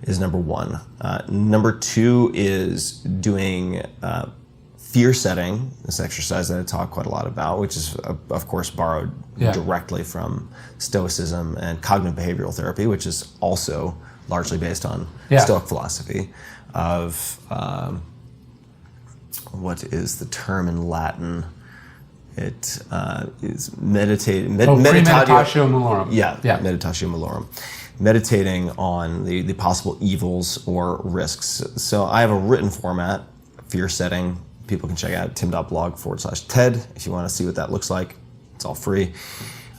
is number one. Number two is doing fear setting, this exercise that I talk quite a lot about, which is, of course, borrowed directly from Stoicism and cognitive behavioral therapy, which is also largely based on Stoic philosophy of, what is the term in Latin? It is meditatio malorum. Yeah, meditatio malorum. Meditating on the possible evils or risks. So I have a written format, fear setting. People can check out tim.blog/TED if you want to see what that looks like. It's all free.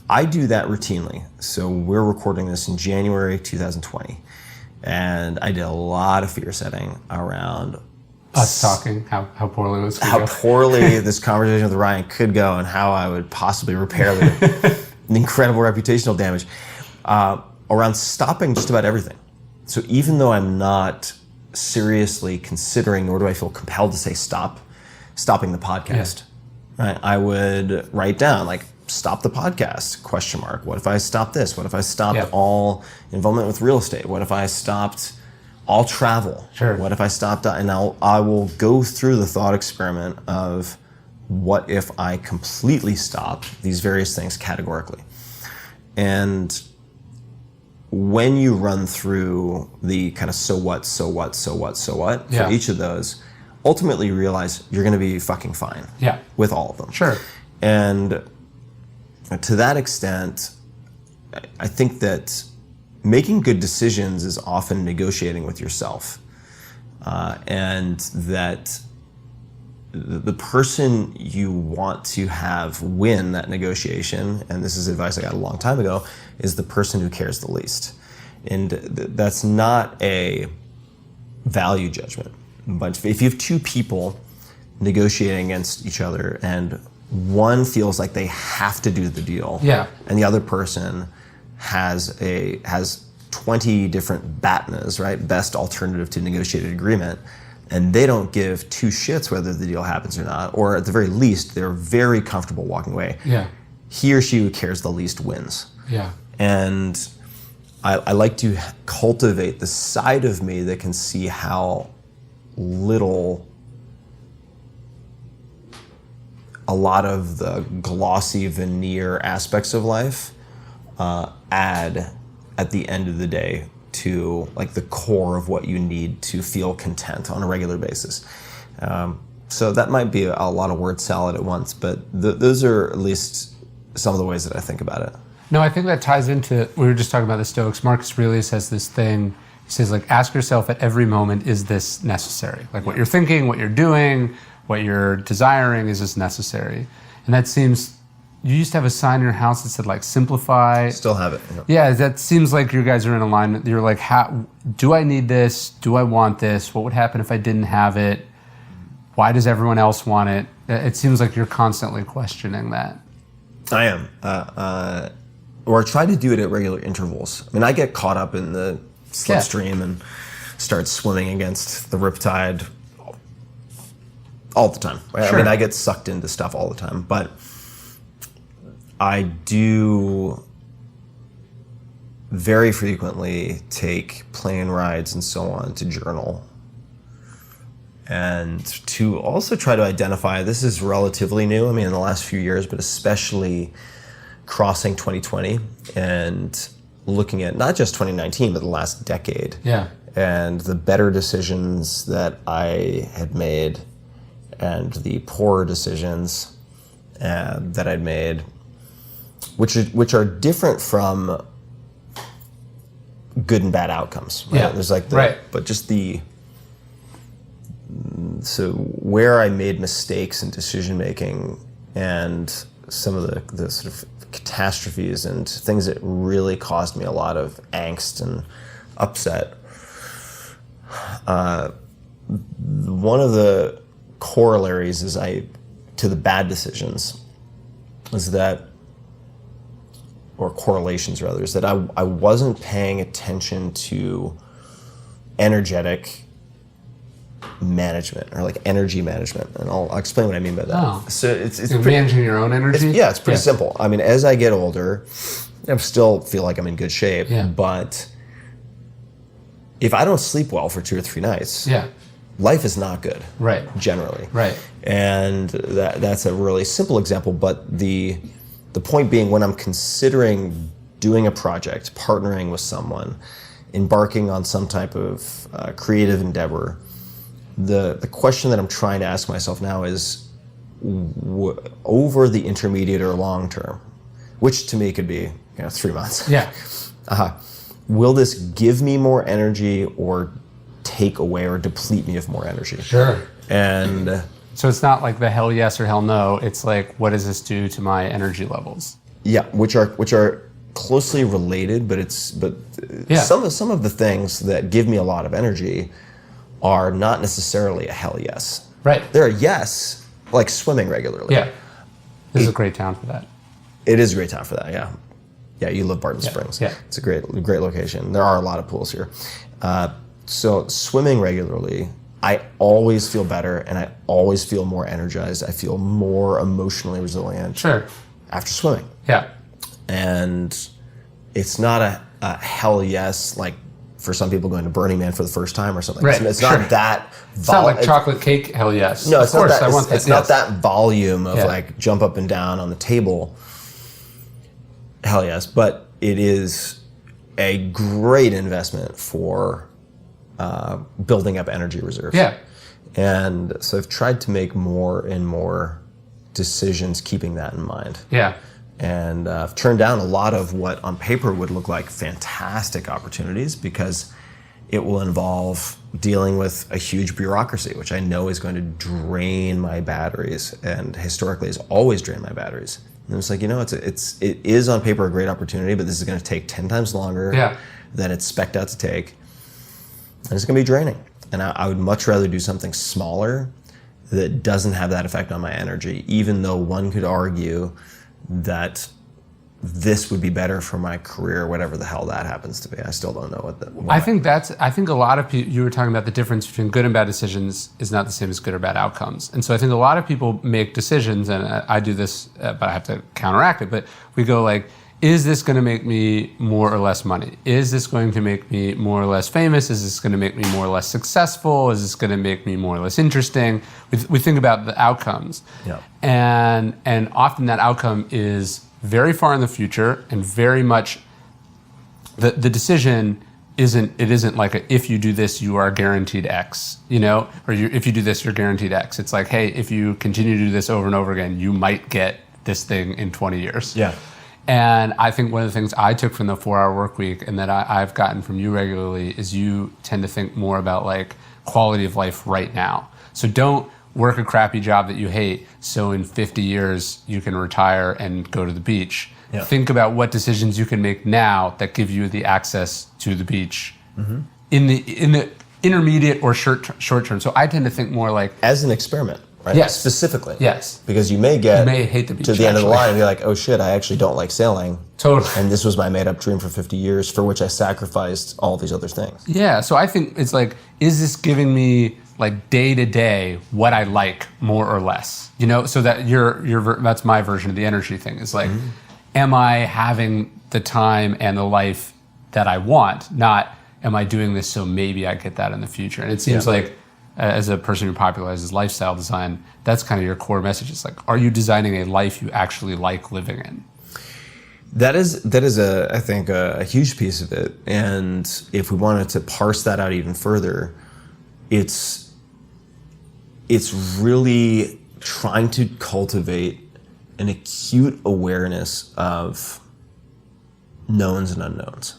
I do that routinely. So we're recording this in January 2020. And I did a lot of fear setting around us talking, how poorly it was going. How poorly this conversation with Ryan could go and how I would possibly repair the incredible reputational damage. Around stopping just about everything. So even though I'm not seriously considering, nor do I feel compelled to say stopping the podcast, right? I would write down like, stop the podcast, ? What if I stopped this? What if I stopped all involvement with real estate? What if I stopped all travel? Sure. What if I stopped, and I will go through the thought experiment of what if I completely stop these various things categorically. And when you run through the kind of so what for each of those, ultimately you realize you're going to be fucking fine with all of them. Sure. And to that extent, I think that making good decisions is often negotiating with yourself. And that the person you want to have win that negotiation, and this is advice I got a long time ago, is the person who cares the least. And that's not a value judgment. But if you have two people negotiating against each other and one feels like they have to do the deal, and the other person has 20 different BATNAs, right? Best alternative to negotiated agreement, and they don't give two shits whether the deal happens or not, or at the very least, they're very comfortable walking away. He or she who cares the least wins. And I like to cultivate the side of me that can see how little a lot of the glossy veneer aspects of life add at the end of the day to like the core of what you need to feel content on a regular basis. So that might be a lot of word salad at once, but those are at least some of the ways that I think about it. No, I think that ties into, we were just talking about the Stoics. Marcus Aurelius has this thing, he says like, ask yourself at every moment, is this necessary? Like what you're thinking, what you're doing, what you're desiring, is this necessary? And that seems, you used to have a sign in your house that said like, simplify. Still have it. Yeah, that seems like you guys are in alignment. You're like, do I need this? Do I want this? What would happen if I didn't have it? Why does everyone else want it? It seems like you're constantly questioning that. I am. Or I try to do it at regular intervals. I mean, I get caught up in the slipstream and start swimming against the riptide all the time. Right? Sure. I mean, I get sucked into stuff all the time, but I do very frequently take plane rides and so on to journal. and to also try to identify, this is relatively new, I mean, in the last few years, but especially crossing 2020 and looking at not just 2019, but the last decade. Yeah. And the better decisions that I had made and the poorer decisions that I'd made, which are different from good and bad outcomes. Right? Yeah. There's like right. But just so where I made mistakes in decision making and some of the sort of catastrophes and things that really caused me a lot of angst and upset. One of the corollaries to the bad decisions is that, or correlations rather, is that I wasn't paying attention to energetic management or like energy management, and I'll explain what I mean by that. Oh. So it's You're managing your own energy? It's pretty simple. I mean, as I get older, I still feel like I'm in good shape, but if I don't sleep well for 2 or 3 nights, life is not good. Right. Generally. Right. And that's a really simple example, but the point being, when I'm considering doing a project, partnering with someone, embarking on some type of creative endeavor, the question that I'm trying to ask myself now is, over the intermediate or long term, which to me could be 3 months. Yeah. Will this give me more energy or take away or deplete me of more energy? Sure. And so it's not like the hell yes or hell no. It's like, what does this do to my energy levels? yeah, which are closely related, but some of the things that give me a lot of energy are not necessarily a hell yes. Right. They're a yes, like swimming regularly. Yeah. This is a great town for that. It is a great town for that, yeah. Yeah, you love Barton Springs. Yeah. It's a great location. There are a lot of pools here. So swimming regularly, I always feel better and I always feel more energized. I feel more emotionally resilient after swimming. Yeah. And it's not a hell yes, like for some people going to Burning Man for the first time or something. Right. It's not that. It's not like chocolate cake, hell yes. No, of course, I want that. It's not that volume of like jump up and down on the table. Hell yes, but it is a great investment for building up energy reserves. Yeah. And so I've tried to make more and more decisions keeping that in mind. Yeah. And I've turned down a lot of what on paper would look like fantastic opportunities because it will involve dealing with a huge bureaucracy, which I know is going to drain my batteries and historically has always drained my batteries. And it's like, it is on paper a great opportunity, but this is going to take 10 times longer than it's spec'd out to take. And it's going to be draining. And I would much rather do something smaller that doesn't have that effect on my energy, even though one could argue that this would be better for my career, whatever the hell that happens to be. I still don't know what I think a lot of people, you were talking about the difference between good and bad decisions is not the same as good or bad outcomes. And so I think a lot of people make decisions, and I do this, but I have to counteract it, but we go like, is this going to make me more or less money? Is this going to make me more or less famous? Is this going to make me more or less successful? Is this going to make me more or less interesting? We think about the outcomes. Yeah. And often that outcome is very far in the future and very much the decision isn't like if you do this you are guaranteed X, or if you do this you're guaranteed X. It's like, hey, if you continue to do this over and over again, you might get this thing in 20 years. Yeah. And I think one of the things I took from the 4-hour work week and that I've gotten from you regularly is you tend to think more about like quality of life right now. So don't work a crappy job that you hate so in 50 years you can retire and go to the beach. Yeah. Think about what decisions you can make now that give you the access to the beach in the intermediate or short term. So I tend to think more like as an experiment. Right? Yes. Specifically. Yes. Because you may hate the beach, to the end of the line and be like, oh shit, I actually don't like sailing. Totally. And this was my made up dream for 50 years for which I sacrificed all these other things. Yeah. So I think it's like, is this giving me like day to day what I like more or less? So that that's my version of the energy thing. Is like, am I having the time and the life that I want? Not, am I doing this so maybe I get that in the future? And it seems like as a person who popularizes lifestyle design, that's kind of your core message. It's like, are you designing a life you actually like living in? That is I think a huge piece of it. And if we wanted to parse that out even further, it's really trying to cultivate an acute awareness of knowns and unknowns.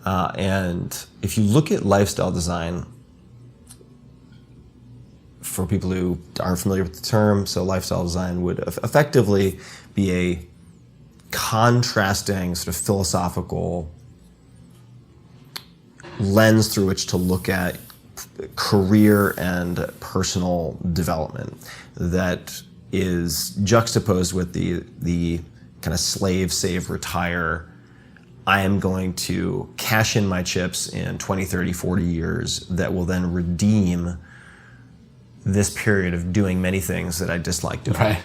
And if you look at lifestyle design, for people who aren't familiar with the term, so lifestyle design would effectively be a contrasting sort of philosophical lens through which to look at career and personal development that is juxtaposed with the kind of slave, save, retire. I am going to cash in my chips in 20, 30, 40 years that will then redeem this period of doing many things that I dislike doing. Right.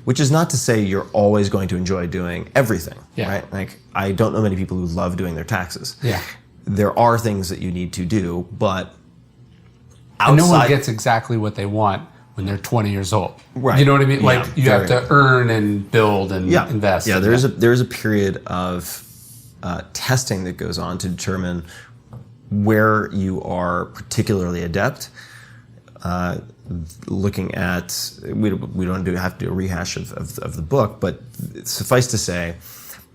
Which is not to say you're always going to enjoy doing everything, right? Like, I don't know many people who love doing their taxes. Yeah. There are things that you need to do, but outside... And no one gets exactly what they want when they're 20 years old. Right. You know what I mean? Yeah, Like, you have to earn and build and invest. Yeah, there's a period of testing that goes on to determine where you are particularly adept. Looking at, we don't have to do a rehash of the book, but suffice to say,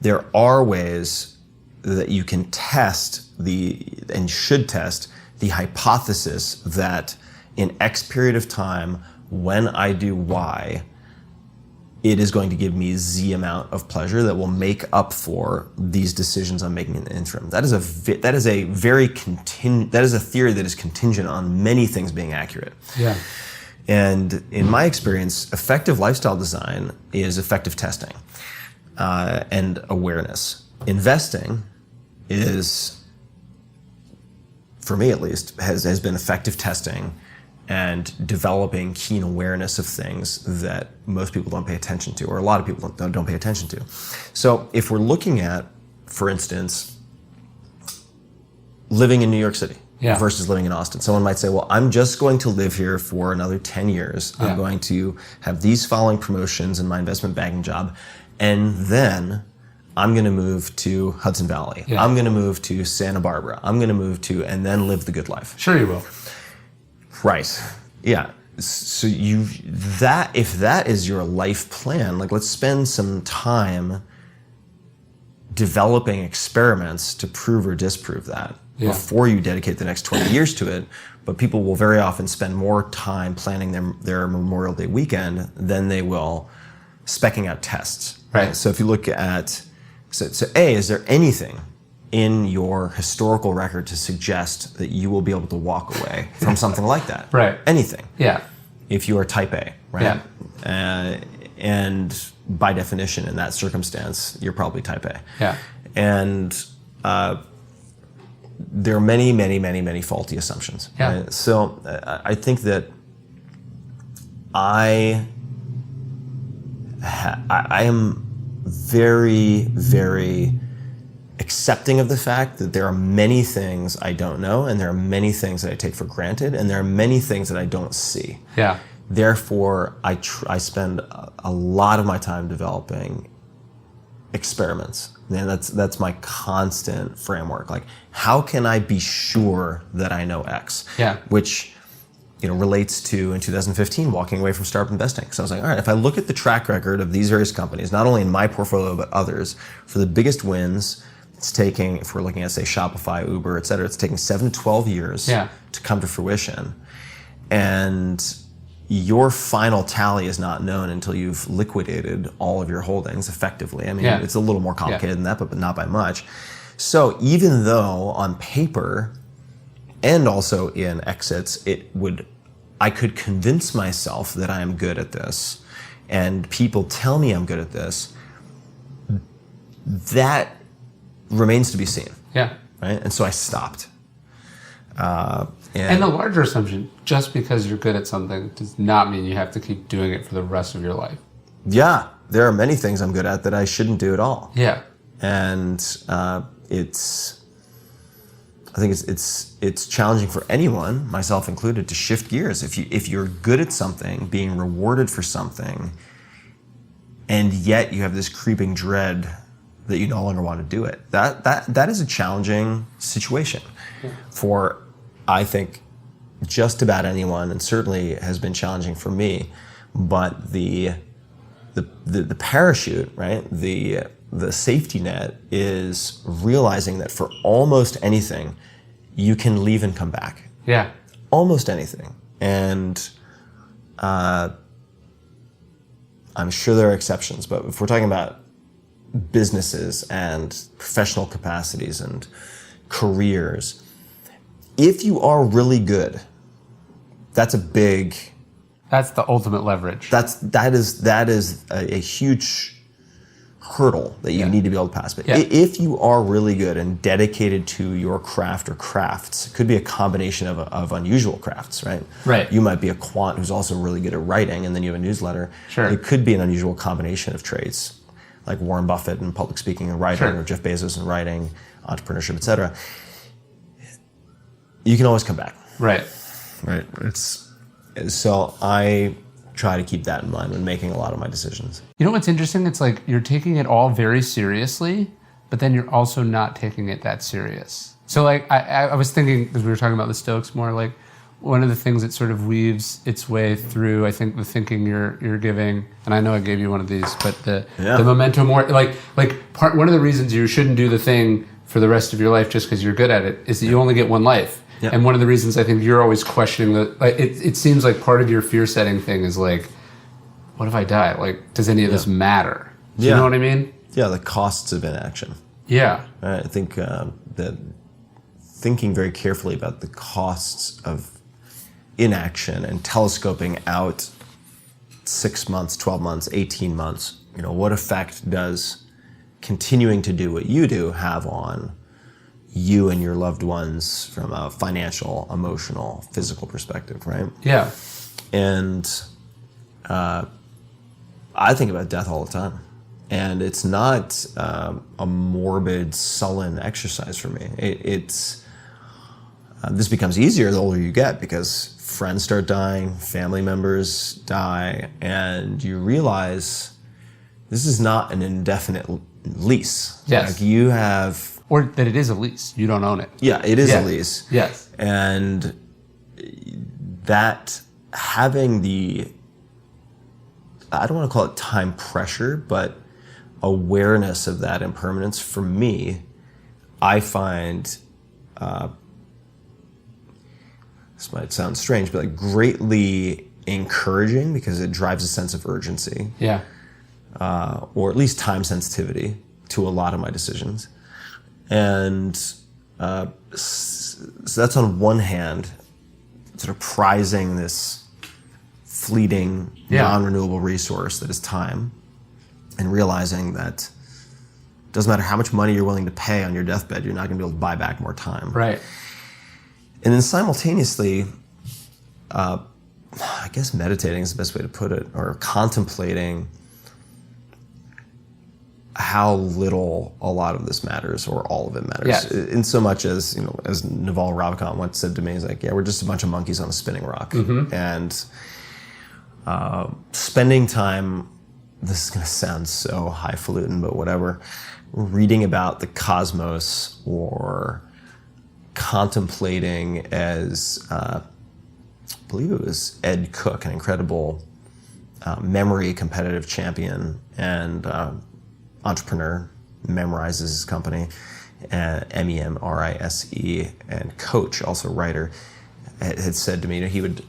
there are ways that you can test and should test the hypothesis that in X period of time, when I do Y, it is going to give me Z amount of pleasure that will make up for these decisions I'm making in the interim. That is a theory that is contingent on many things being accurate. Yeah. And in my experience, effective lifestyle design is effective testing and awareness. Investing is, for me at least, has been effective testing and developing keen awareness of things that most people don't pay attention to, or a lot of people don't pay attention to. So if we're looking at, for instance, living in New York City versus living in Austin, someone might say, well, I'm just going to live here for another 10 years. I'm going to have these following promotions in my investment banking job, and then I'm going to move to Hudson Valley. Yeah. I'm going to move to Santa Barbara. I'm going to move to, and then live the good life. Sure you will. Right. Yeah. So if that is your life plan, like, let's spend some time developing experiments to prove or disprove that before you dedicate the next 20 years to it. But people will very often spend more time planning their Memorial Day weekend than they will speccing out tests. Right. So if you look at, is there anything in your historical record to suggest that you will be able to walk away from something like that? Right. Anything. Yeah. If you are type A, right? Yeah. And by definition, in that circumstance, you're probably type A. Yeah. And there are many, many, many, many faulty assumptions. Yeah. Right? So I think that I am very, very accepting of the fact that there are many things I don't know, and there are many things that I take for granted, and there are many things that I don't see. Yeah. Therefore, I spend a lot of my time developing experiments, and that's my constant framework. Like, how can I be sure that I know X? Yeah. Which, relates to, in 2015, walking away from startup investing. So I was like, all right, if I look at the track record of these various companies, not only in my portfolio but others, for the biggest wins, it's taking, if we're looking at, say, Shopify, Uber, et cetera, it's taking 7 to 12 years to come to fruition. And your final tally is not known until you've liquidated all of your holdings effectively. I mean, it's a little more complicated than that, but not by much. So even though on paper and also in exits, I could convince myself that I am good at this, and people tell me I'm good at this, that remains to be seen. Yeah. Right? And so I stopped. And the larger assumption, just because you're good at something does not mean you have to keep doing it for the rest of your life. Yeah. There are many things I'm good at that I shouldn't do at all. Yeah. And I think it's challenging for anyone, myself included, to shift gears. If you're good at something, being rewarded for something, and yet you have this creeping dread that you no longer want to do it. That is a challenging situation for, I think, just about anyone, and certainly has been challenging for me. But the parachute, right? The safety net is realizing that for almost anything, you can leave and come back. Yeah. Almost anything. And I'm sure there are exceptions, but if we're talking about businesses and professional capacities and careers, if you are really good, that's the ultimate leverage. that is a huge hurdle that you need to be able to pass. But if you are really good and dedicated to your craft or crafts, it could be a combination of unusual crafts, right? Right. You might be a quant who's also really good at writing, and then you have a newsletter. Sure. It could be an unusual combination of traits, like Warren Buffett and public speaking and writing, or Jeff Bezos and writing, entrepreneurship, etc. You can always come back. Right. Right. So I try to keep that in mind when making a lot of my decisions. You know what's interesting? It's like you're taking it all very seriously, but then you're also not taking it that serious. So like I was thinking, because we were talking about the Stoics more, like one of the things that sort of weaves its way through, I think, the thinking you're giving, and I know I gave you one of these, but the memento mori, one of the reasons you shouldn't do the thing for the rest of your life just because you're good at it is that you only get one life. Yeah. And one of the reasons I think you're always questioning it seems like part of your fear setting thing is like, what if I die? Like, does any of this matter? Do you know what I mean? Yeah, the costs of inaction. Yeah. I think that thinking very carefully about the costs of inaction and telescoping out 6 months, 12 months, 18 months, what effect does continuing to do what you do have on you and your loved ones from a financial, emotional, physical perspective, right? Yeah. And I think about death all the time. And it's not a morbid, sullen exercise for me. This becomes easier the older you get because friends start dying, family members die, and you realize this is not an indefinite lease. Yes. Like you have... Or that it is a lease. You don't own it. Yeah, it is a lease. Yes. And that having I don't want to call it time pressure, but awareness of that impermanence, for me, I find, this might sound strange, but greatly encouraging because it drives a sense of urgency. Yeah. Or at least time sensitivity to a lot of my decisions. And so that's on one hand, sort of prizing this fleeting, non-renewable resource that is time, and realizing that it doesn't matter how much money you're willing to pay on your deathbed, you're not going to be able to buy back more time. Right. And then simultaneously, I guess meditating is the best way to put it, or contemplating how little a lot of this matters, or all of it matters. Yes. In so much as, as Naval Ravikant once said to me, he's like, we're just a bunch of monkeys on a spinning rock. Mm-hmm. And spending time, this is going to sound so highfalutin, but whatever, reading about the cosmos or contemplating, as I believe it was Ed Cook, an incredible memory competitive champion and entrepreneur, memorizes his company, MEMRISE, and coach, also writer, had said to me, he would,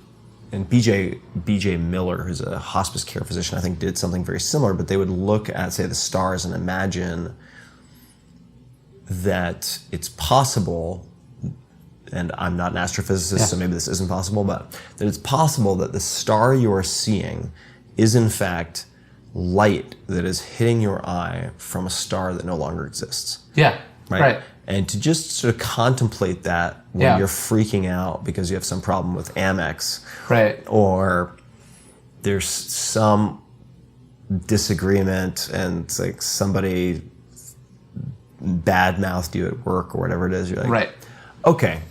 and BJ Miller, who's a hospice care physician, I think did something very similar, but they would look at, say, the stars and imagine that it's possible, and I'm not an astrophysicist, so maybe this isn't possible, but that it's possible that the star you are seeing is in fact light that is hitting your eye from a star that no longer exists. Yeah, right. And to just sort of contemplate that when you're freaking out because you have some problem with Amex, right, or there's some disagreement and it's like somebody bad-mouthed you at work or whatever it is, you're like, right, Okay.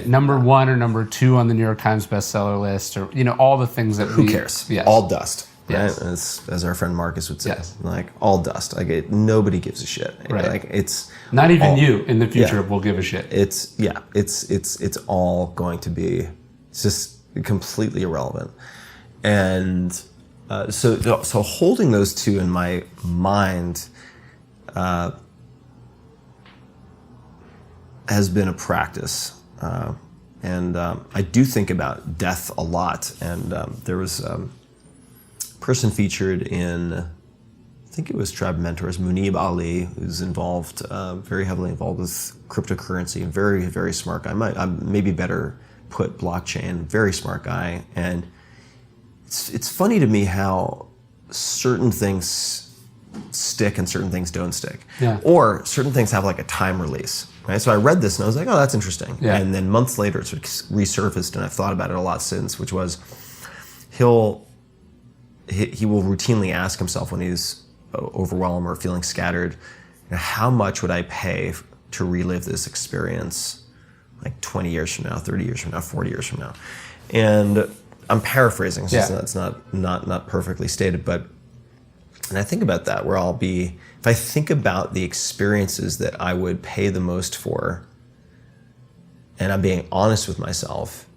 Number 1 or number 2 on the New York Times bestseller list, or all the things that Who cares? Yes. All dust. Yes. Right? As our friend Marcus would say, Yes. like all dust. Like nobody gives a shit. Right. Like it's Not even all- you in the future Yeah. will give a shit. It's all going to be just completely irrelevant. And so holding those two in my mind has been a practice. And I do think about death a lot. And there was a person featured in, I think it was Tribe Mentors, Munib Ali, who's involved, very heavily involved with cryptocurrency, a very, very smart guy. I'm maybe better put blockchain, very smart guy. And it's funny to me how certain things stick and certain things don't stick. Yeah. Or certain things have like a time release, right? So I read this and I was like, oh, that's interesting. Yeah. And then months later it sort of resurfaced and I've thought about it a lot since, which was he will routinely ask himself when he's overwhelmed or feeling scattered, how much would I pay to relive this experience like 20 years from now, 30 years from now, 40 years from now? And I'm paraphrasing, so it's not perfectly stated, but and I think about that where if I think about the experiences that I would pay the most for, and I'm being honest with myself,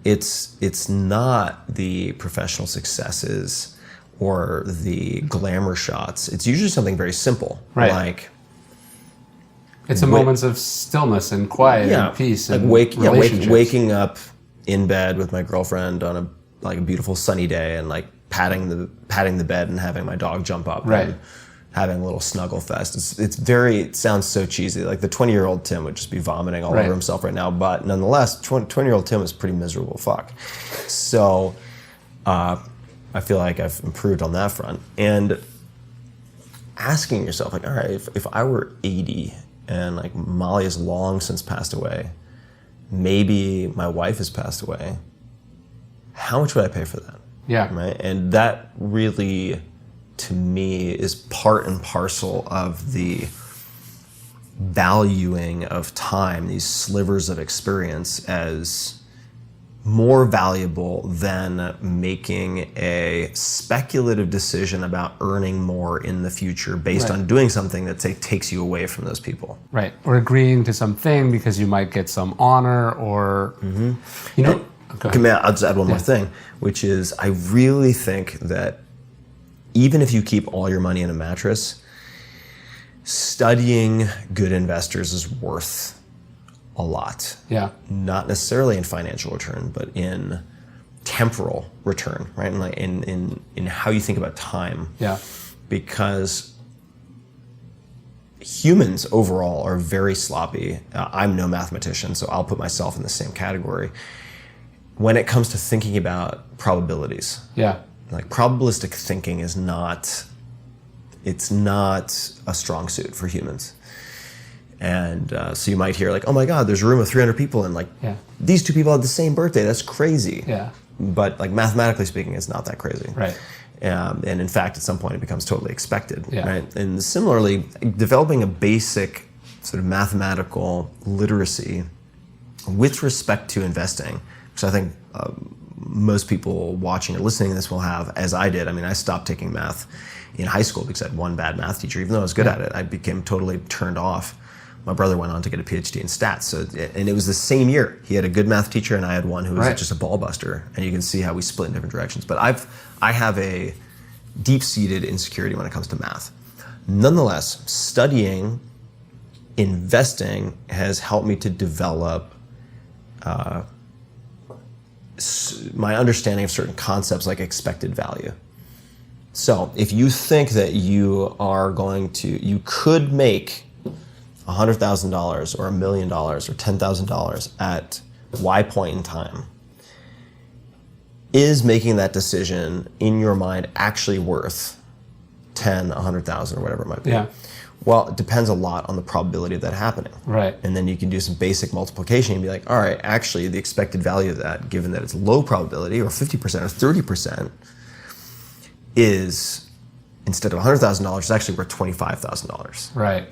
it's not the professional successes or the glamour shots. It's usually something very simple, Right. like It's the moments of stillness and quiet and peace and relationships. waking up in bed with my girlfriend on a beautiful sunny day and like patting the bed and having my dog jump up Right. and having a little snuggle fest. It sounds so cheesy. Like the 20-year-old Tim would just be vomiting all Right. over himself right now, but nonetheless, 20-year-old Tim is pretty miserable fuck. So I feel like I've improved on that front. And asking yourself, like, all right, if I were 80 and like Molly has long since passed away, maybe my wife has passed away, how much would I pay for that? Yeah. Right? And that really, to me, is part and parcel of the valuing of time, these slivers of experience, as more valuable than making a speculative decision about earning more in the future based Right. on doing something that takes you away from those people. Right. Or agreeing to something because you might get some honor or, you know. Go ahead. I'll just add one more thing, which is I really think that even if you keep all your money in a mattress, studying good investors is worth a lot. Yeah. Not necessarily in financial return, but in temporal return, right? And like in how you think about time. Yeah. Because humans overall are very sloppy. I'm no mathematician, so I'll put myself in the same category. When it comes to thinking about probabilities, Yeah. like probabilistic thinking is not a strong suit for humans. And so you might hear like, oh my God, there's a room of 300 people and like these two people had the same birthday. That's crazy. Yeah. But like mathematically speaking, it's not that crazy. Right. And in fact, at some point it becomes totally expected. Yeah. Right. And similarly, developing a basic sort of mathematical literacy with respect to investing, which I think most people watching or listening to this will have, as I did. I mean, I stopped taking math in high school because I had one bad math teacher. Even though I was good at it, I became totally turned off. My brother went on to get a PhD in stats. And it was the same year. He had a good math teacher and I had one who was just a ball buster. And you can see how we split in different directions. But I have a deep-seated insecurity when it comes to math. Nonetheless, studying investing has helped me to develop my understanding of certain concepts like expected value. So if you think that you could make $100,000 or $1 million or $10,000 at Y point in time, is making that decision in your mind actually worth 10, 100,000 or whatever it might be? Yeah. Well, it depends a lot on the probability of that happening. Right. And then you can do some basic multiplication and be like, all right, actually the expected value of that, given that it's low probability or 50% or 30%, is instead of $100,000, it's actually worth $25,000. Right.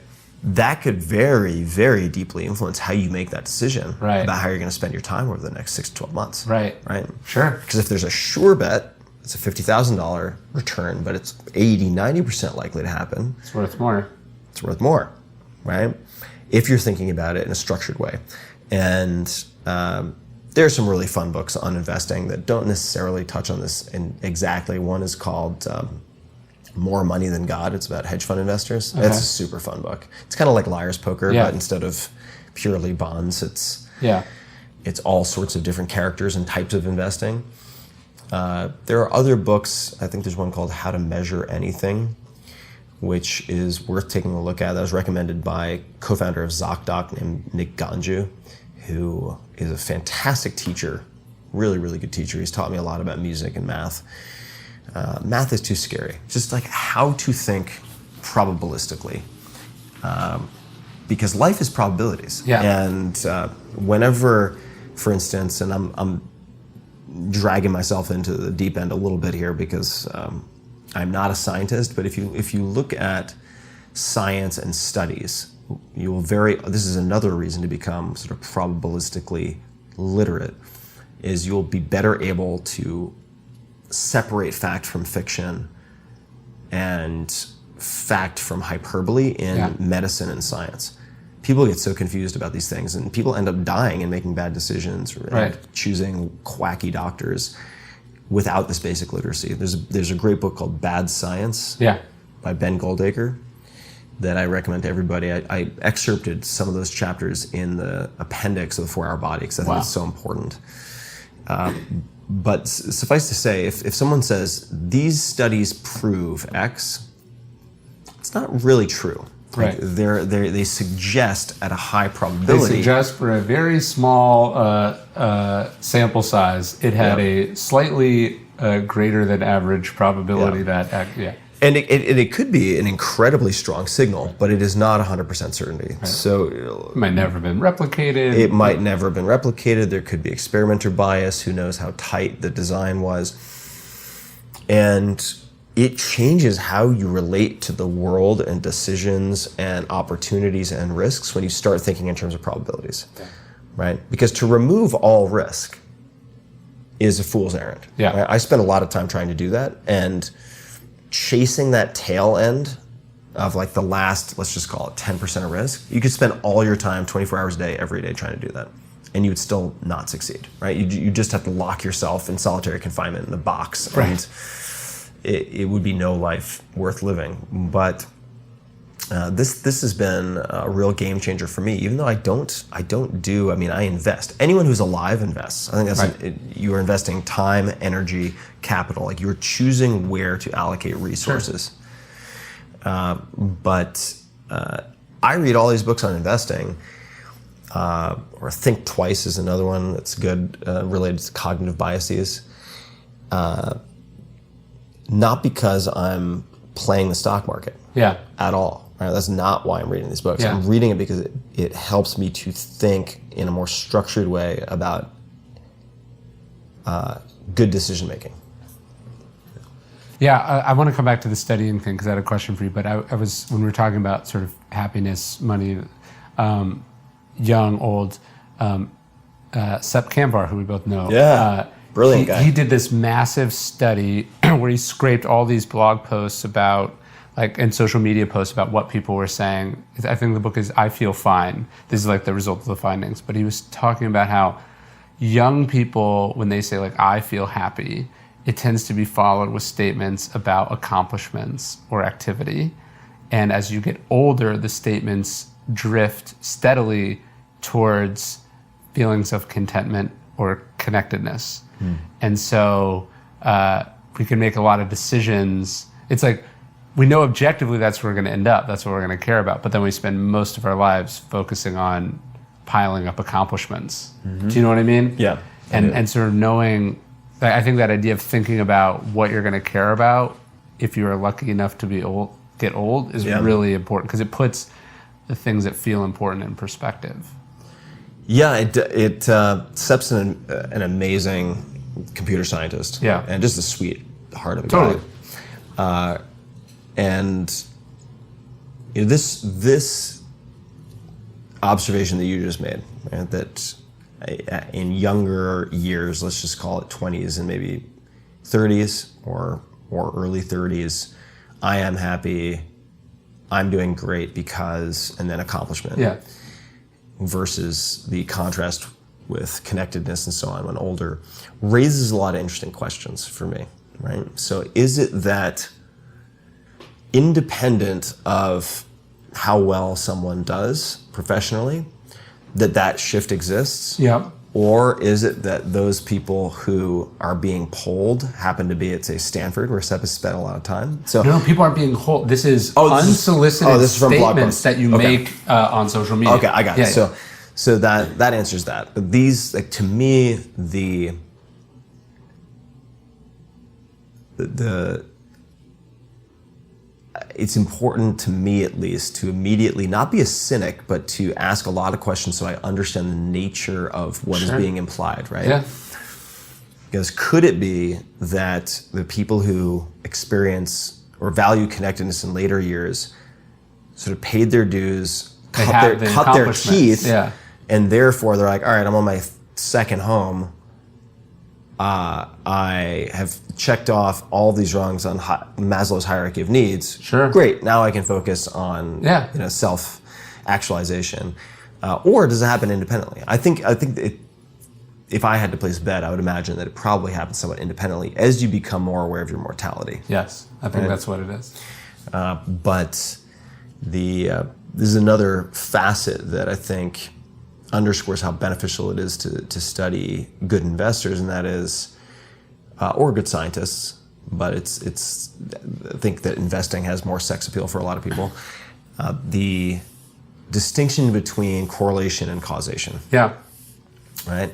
that could very, very deeply influence how you make that decision Right. about how you're going to spend your time over the next 6 to 12 months. Right. Right. Sure. Because if there's a sure bet, it's a $50,000 return, but it's 80, 90% likely to happen. It's worth more. It's worth more, right? If you're thinking about it in a structured way. And there are some really fun books on investing that don't necessarily touch on this exactly. One is called More Money Than God. It's about hedge fund investors. Okay. It's a super fun book. It's kind of like Liar's Poker, Yeah. but instead of purely bonds, Yeah. it's all sorts of different characters and types of investing. There are other books. I think there's one called How to Measure Anything, which is worth taking a look at. That was recommended by co-founder of ZocDoc named Nick Ganju, who is a fantastic teacher, really, really good teacher. He's taught me a lot about music and math. Math is too scary. Just like how to think probabilistically. Because life is probabilities. Yeah. And whenever, for instance, and I'm dragging myself into the deep end a little bit here because I'm not a scientist, but if you look at science and studies, this is another reason to become sort of probabilistically literate, is you'll be better able to separate fact from fiction and fact from hyperbole in medicine and science. People get so confused about these things, and people end up dying and making bad decisions, and choosing quacky doctors without this basic literacy. There's a great book called Bad Science by Ben Goldacre that I recommend to everybody. I excerpted some of those chapters in the appendix of the 4 Hour Body because I think it's so important. But suffice to say, if someone says, these studies prove X, it's not really true. Like they suggest at a high probability. They suggest for a very small sample size, it had a slightly greater than average probability that, And it could be an incredibly strong signal, but it is not 100% certainty. Right. So it might never have been replicated. It might never have been replicated. There could be experimenter bias. Who knows how tight the design was. And it changes how you relate to the world and decisions and opportunities and risks when you start thinking in terms of probabilities, right? Because to remove all risk is a fool's errand. Yeah. Right? I spent a lot of time trying to do that, and chasing that tail end of like the last, let's just call it 10% of risk, you could spend all your time 24 hours a day, every day trying to do that, and you would still not succeed, right? You just have to lock yourself in solitary confinement in a box, and it would be no life worth living. But this has been a real game changer for me. Even though I invest. Anyone who's alive invests. I think that's you are investing time, energy, capital. Like you're choosing where to allocate resources. But I read all these books on investing. Or Think Twice is another one that's good, related to cognitive biases. Not because I'm playing the stock market at all. Right? That's not why I'm reading these books. Yeah. I'm reading it because it helps me to think in a more structured way about good decision making. Yeah, I want to come back to the studying thing because I had a question for you. But I was, when we were talking about sort of happiness, money, young, old, Sep Kamvar, who we both know. Brilliant guy. He did this massive study where he scraped all these blog posts about, like, and social media posts about what people were saying. I think the book is I Feel Fine. This is like the result of the findings. But he was talking about how young people, when they say like, I feel happy, it tends to be followed with statements about accomplishments or activity. And as you get older, the statements drift steadily towards feelings of contentment or connectedness. And so we can make a lot of decisions. It's like, we know objectively that's where we're going to end up. That's what we're going to care about. But then we spend most of our lives focusing on piling up accomplishments. Do you know what I mean? Yeah. And sort of knowing, I think that idea of thinking about what you're going to care about if you are lucky enough to get old is really important, because it puts the things that feel important in perspective. Yeah, Sep's an amazing computer scientist. Yeah. And just a sweet heart of a Totally. guy. And you know, this observation that you just made, right? That in younger years, let's just call it 20s and maybe 30s or early 30s, I am happy, I'm doing great because, and then accomplishment. Yeah. Versus the contrast with connectedness and so on when older raises a lot of interesting questions for me, right? So is it that independent of how well someone does professionally, that shift exists? Yeah. Or is it that those people who are being polled happen to be at, say, Stanford, where Seb has spent a lot of time? So No, people aren't being told. This is unsolicited this is from blog statements posts. that you Okay. make on social media. Okay, I got it. So that answers that. But these, like, to me, the it's important to me, at least, to immediately not be a cynic, but to ask a lot of questions so I understand the nature of what is being implied, right? Yeah. Because could it be that the people who experience or value connectedness in later years sort of paid their dues, cut their teeth, yeah. and therefore they're like, all right, I'm on my second home. I have checked off all these rungs on Maslow's hierarchy of needs. Sure. Great. Now I can focus on self-actualization. Or does it happen independently? I think if I had to place a bet, I would imagine that it probably happens somewhat independently as you become more aware of your mortality. Yes, I think that's what it is. But this is another facet that I think underscores how beneficial it is to study good investors, and that is, or good scientists. But it's I think that investing has more sex appeal for a lot of people. The distinction between correlation and causation. Yeah. Right?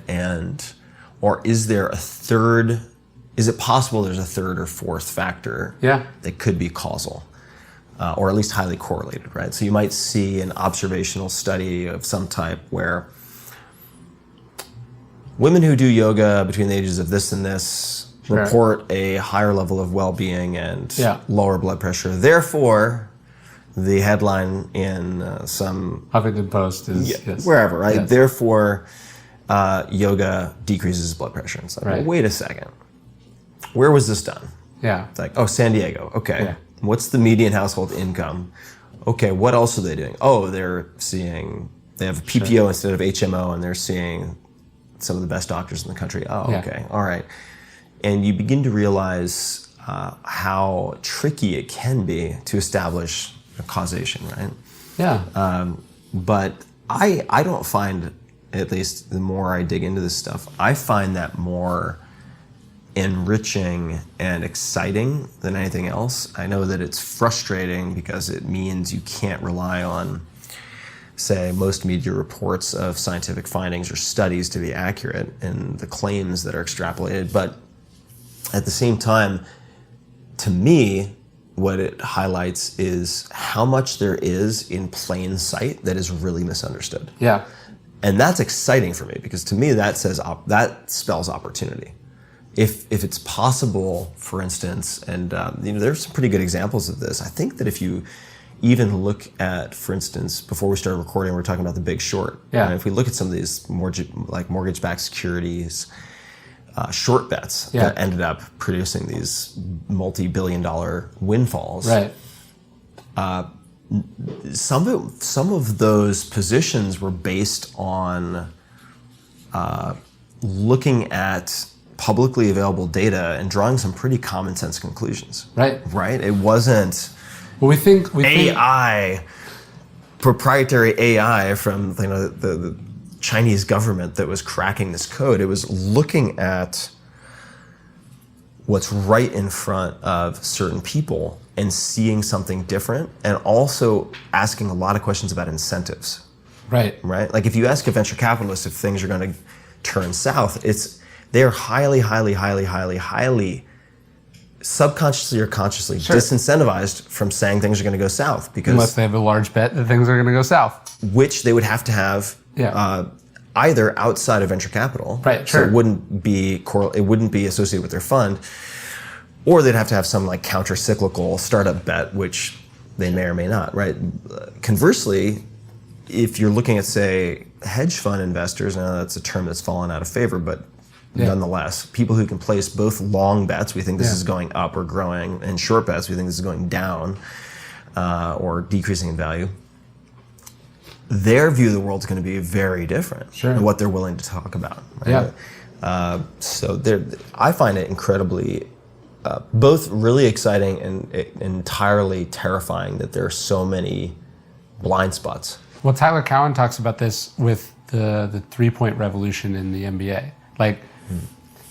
Or is there a third? Is it possible there's a third or fourth factor that could be causal? Or at least highly correlated, right? So you might see an observational study of some type where women who do yoga between the ages of this and this report a higher level of well-being and lower blood pressure. Therefore, the headline in some Huffington Post is wherever, right? Yes. Therefore, yoga decreases blood pressure. It's like, well, wait a second. Where was this done? Yeah. It's like, oh, San Diego. Okay. Yeah. What's the median household income? Okay, what else are they doing? Oh, they have PPO instead of HMO, and they're seeing some of the best doctors in the country. Oh, okay, all right. And you begin to realize how tricky it can be to establish a causation, right? Yeah. But I don't find, at least the more I dig into this stuff, I find that more enriching and exciting than anything else. I know that it's frustrating because it means you can't rely on, say, most media reports of scientific findings or studies to be accurate and the claims that are extrapolated. But at the same time, to me, what it highlights is how much there is in plain sight that is really misunderstood. Yeah. And that's exciting for me because to me that spells opportunity. If it's possible, for instance, and there's some pretty good examples of this. I think that if you even look at, for instance, before we started recording, we were talking about The Big Short. Yeah. And if we look at some of these mortgage-backed securities, short bets that ended up producing these multi-billion-dollar windfalls. Right. Some of those positions were based on looking at publicly available data and drawing some pretty common sense conclusions. Right. Right? It wasn't we think proprietary AI from the Chinese government that was cracking this code. It was looking at what's right in front of certain people and seeing something different, and also asking a lot of questions about incentives. Right. Right? Like if you ask a venture capitalist if things are going to turn south, they're highly subconsciously or consciously disincentivized from saying things are going to go south, because unless they have a large bet that things are going to go south, which they would have to have either outside of venture capital, right? So it wouldn't be associated with their fund, or they'd have to have some like counter-cyclical startup bet, which they may or may not. Right? Conversely, if you're looking at, say, hedge fund investors, I know that's a term that's fallen out of favor, but nonetheless, people who can place both long bets, we think this is going up or growing, and short bets, we think this is going down or decreasing in value. Their view of the world is going to be very different and what they're willing to talk about. Right? So I find it incredibly, both really exciting and entirely terrifying that there are so many blind spots. Well, Tyler Cowen talks about this with the three-point revolution in the NBA. Like,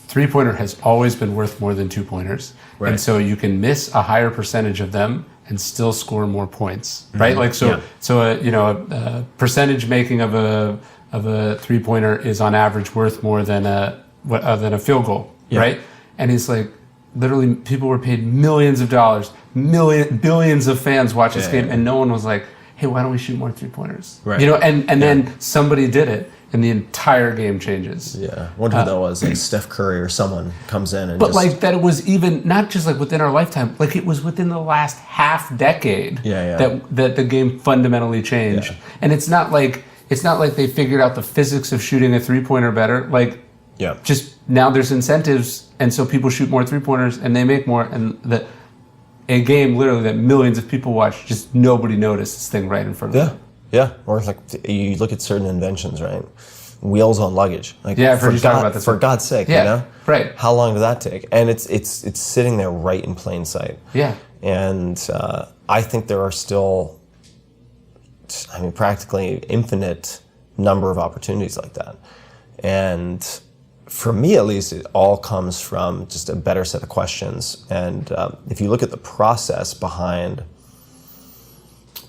three-pointer has always been worth more than two-pointers. Right. And so you can miss a higher percentage of them and still score more points, right? Like, so a percentage making of a three-pointer is on average worth more than a field goal, right? And it's like, literally, people were paid millions of dollars, billions of fans watch this game, and no one was like, hey, why don't we shoot more three-pointers? Right. And then somebody did it, and the entire game changes. Yeah, I wonder who that was. Like Steph Curry or someone comes in and but like that, it was even not just like within our lifetime, like it was within the last half decade that the game fundamentally changed. And it's not like they figured out the physics of shooting a three-pointer better. Like, just now there's incentives, and so people shoot more three-pointers and they make more, and a game literally that millions of people watch, just nobody noticed this thing right in front of them. Yeah, or it's like you look at certain inventions, right? Wheels on luggage. Like, I've heard you talk about this. For God's sake, right? How long did that take? And it's sitting there right in plain sight. Yeah. And I think there are still, practically infinite number of opportunities like that. And for me, at least, it all comes from just a better set of questions. And if you look at the process behind,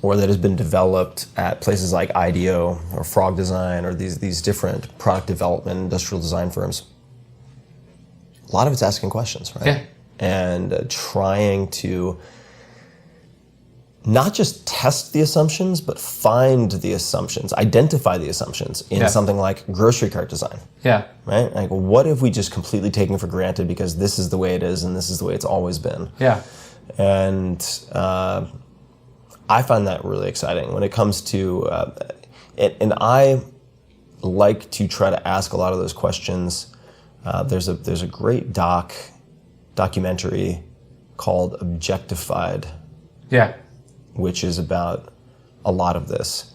or that has been developed at places like IDEO or Frog Design or these different product development, industrial design firms, a lot of it's asking questions, right? Yeah. And trying to not just test the assumptions, but find the assumptions, identify the assumptions in something like grocery cart design. Yeah. Right? Like, what if we just completely taken for granted because this is the way it is and this is the way it's always been? Yeah. And I find that really exciting when it comes to, and I like to try to ask a lot of those questions. There's a great documentary called Objectified. Yeah. Which is about a lot of this.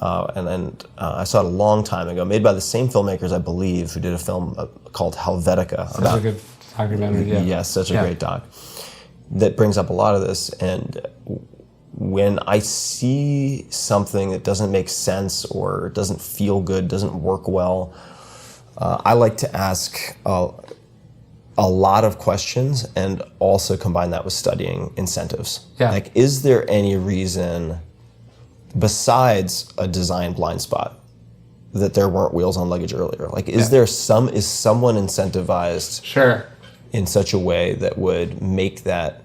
And I saw it a long time ago, made by the same filmmakers, I believe, who did a film called Helvetica. Such a good documentary, Yes, such a great doc. That brings up a lot of this. And when I see something that doesn't make sense or doesn't feel good, doesn't work well, I like to ask a lot of questions and also combine that with studying incentives. Yeah. Like, is there any reason besides a design blind spot that there weren't wheels on luggage earlier? Like, is someone incentivized in such a way that would make that,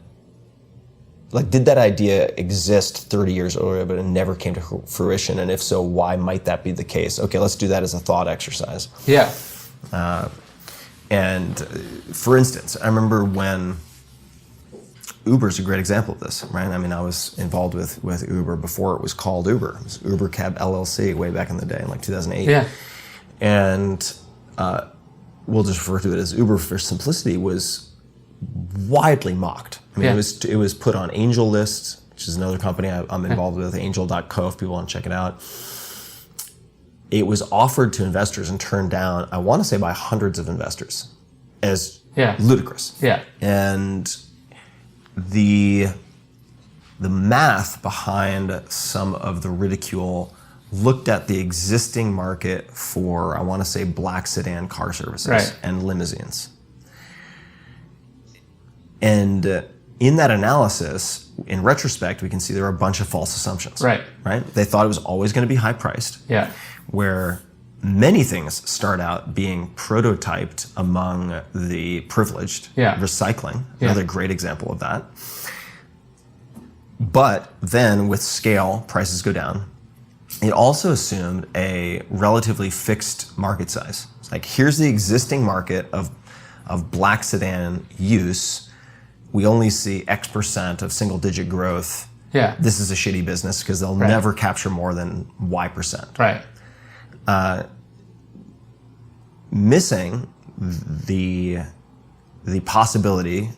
like, did that idea exist 30 years earlier but it never came to fruition? And if so, why might that be the case? Okay, let's do that as a thought exercise. Yeah. And for instance, I remember when Uber's a great example of this, right? I mean, I was involved with Uber before it was called Uber. It was Uber Cab LLC way back in the day, in like 2008. Yeah. And we'll just refer to it as Uber for simplicity, was widely mocked. I mean, it was put on Angel List, which is another company I'm involved with, angel.co, if people want to check it out. It was offered to investors and turned down, I want to say by hundreds of investors, as ludicrous. Yeah. And the math behind some of the ridicule looked at the existing market for, I want to say, black sedan car services and limousines. And in that analysis, in retrospect, we can see there are a bunch of false assumptions. Right. They thought it was always going to be high priced. Yeah. Where many things start out being prototyped among the privileged. Yeah. Recycling, another great example of that. But then with scale, prices go down. It also assumed a relatively fixed market size. It's like, here's the existing market of black sedan use. We only see X% of single digit growth Yeah. this is a shitty business because they'll Right. never capture more than Y%. Right. Missing the possibility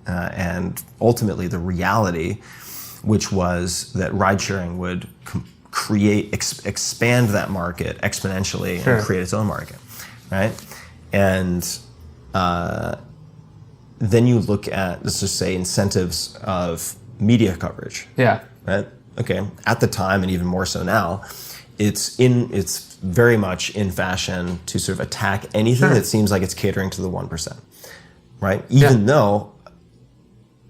and ultimately the reality, which was that ride sharing would expand that market exponentially Sure. and create its own market, right? And then you look at, let's just say, incentives of media coverage, Yeah. right? Okay, at the time and even more so now, it's very much in fashion to sort of attack anything Sure. that seems like it's catering to the 1%, right? Even though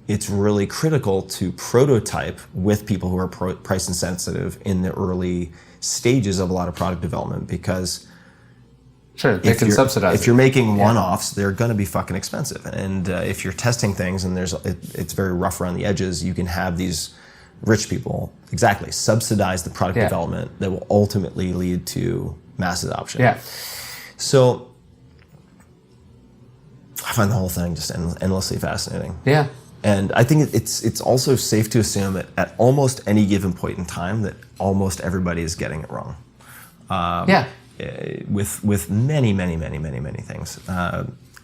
it's really critical to prototype with people who are price insensitive in the early stages of a lot of product development, because Sure. They can subsidize if it. you're making one-offs, they're going to be fucking expensive. And if you're testing things and it's very rough around the edges, you can have these rich people subsidize the product development that will ultimately lead to mass adoption. Yeah. So I find the whole thing just endlessly fascinating. Yeah. And I think it's also safe to assume that at almost any given point in time that almost everybody is getting it wrong. With many things.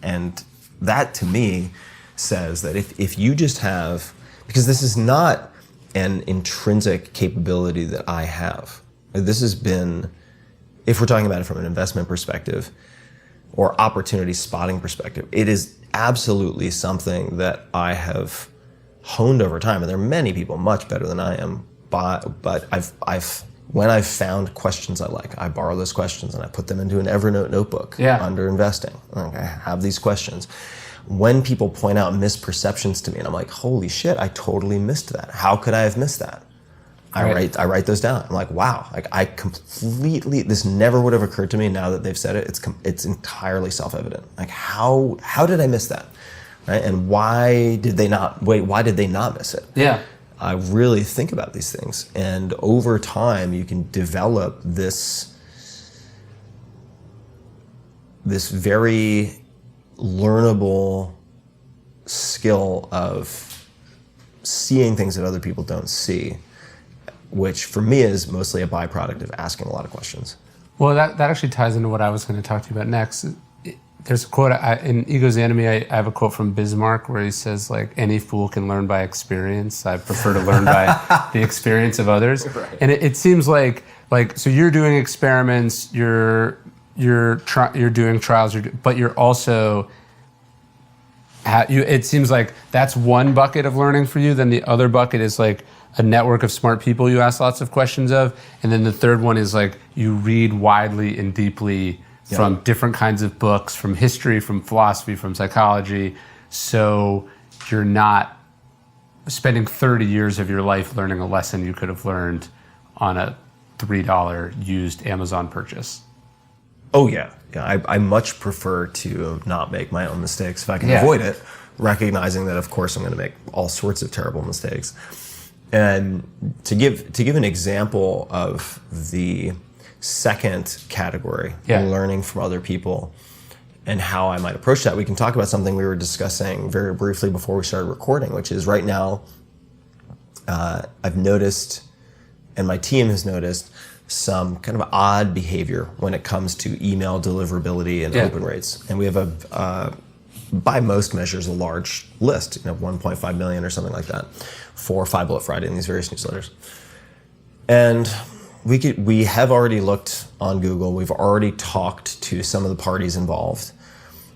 And that to me says that if you just have, because this is not an intrinsic capability that I have. This has been, if we're talking about it from an investment perspective or opportunity spotting perspective, it is absolutely something that I have honed over time. And there are many people much better than I am, but when I've found questions I like, I borrow those questions and I put them into an Evernote notebook under investing. Like, I have these questions. When people point out misperceptions to me and I'm like, holy shit, I totally missed that. How could I have missed that? I write those down. I'm like, wow, like I completely, this never would have occurred to me. Now that they've said it, it's entirely self-evident. Like how did I miss that? Right? And why did they not miss it? Yeah. I really think about these things, and over time you can develop this very learnable skill of seeing things that other people don't see, which for me is mostly a byproduct of asking a lot of questions. Well, that actually ties into what I was going to talk to you about next. There's a quote in Ego's Enemy. I have a quote from Bismarck where he says, like, any fool can learn by experience. I prefer to learn by the experience of others. Right. And it seems like so you're doing experiments, you're doing trials, but you're also it seems like that's one bucket of learning for you. Then the other bucket is like a network of smart people you ask lots of questions of, and then the third one is like you read widely and deeply from different kinds of books, from history, from philosophy, from psychology, so you're not spending 30 years of your life learning a lesson you could have learned on a $3 used Amazon purchase. Oh yeah. I much prefer to not make my own mistakes if I can avoid it, recognizing that of course I'm going to make all sorts of terrible mistakes. And to give an example of the second category, learning from other people, and how I might approach that, we can talk about something we were discussing very briefly before we started recording, which is right now I've noticed, and my team has noticed, some kind of odd behavior when it comes to email deliverability and open rates. And we have by most measures, a large list, 1.5 million or something like that, for 5 Bullet Friday and these various newsletters. And we have already looked on Google. We've already talked to some of the parties involved,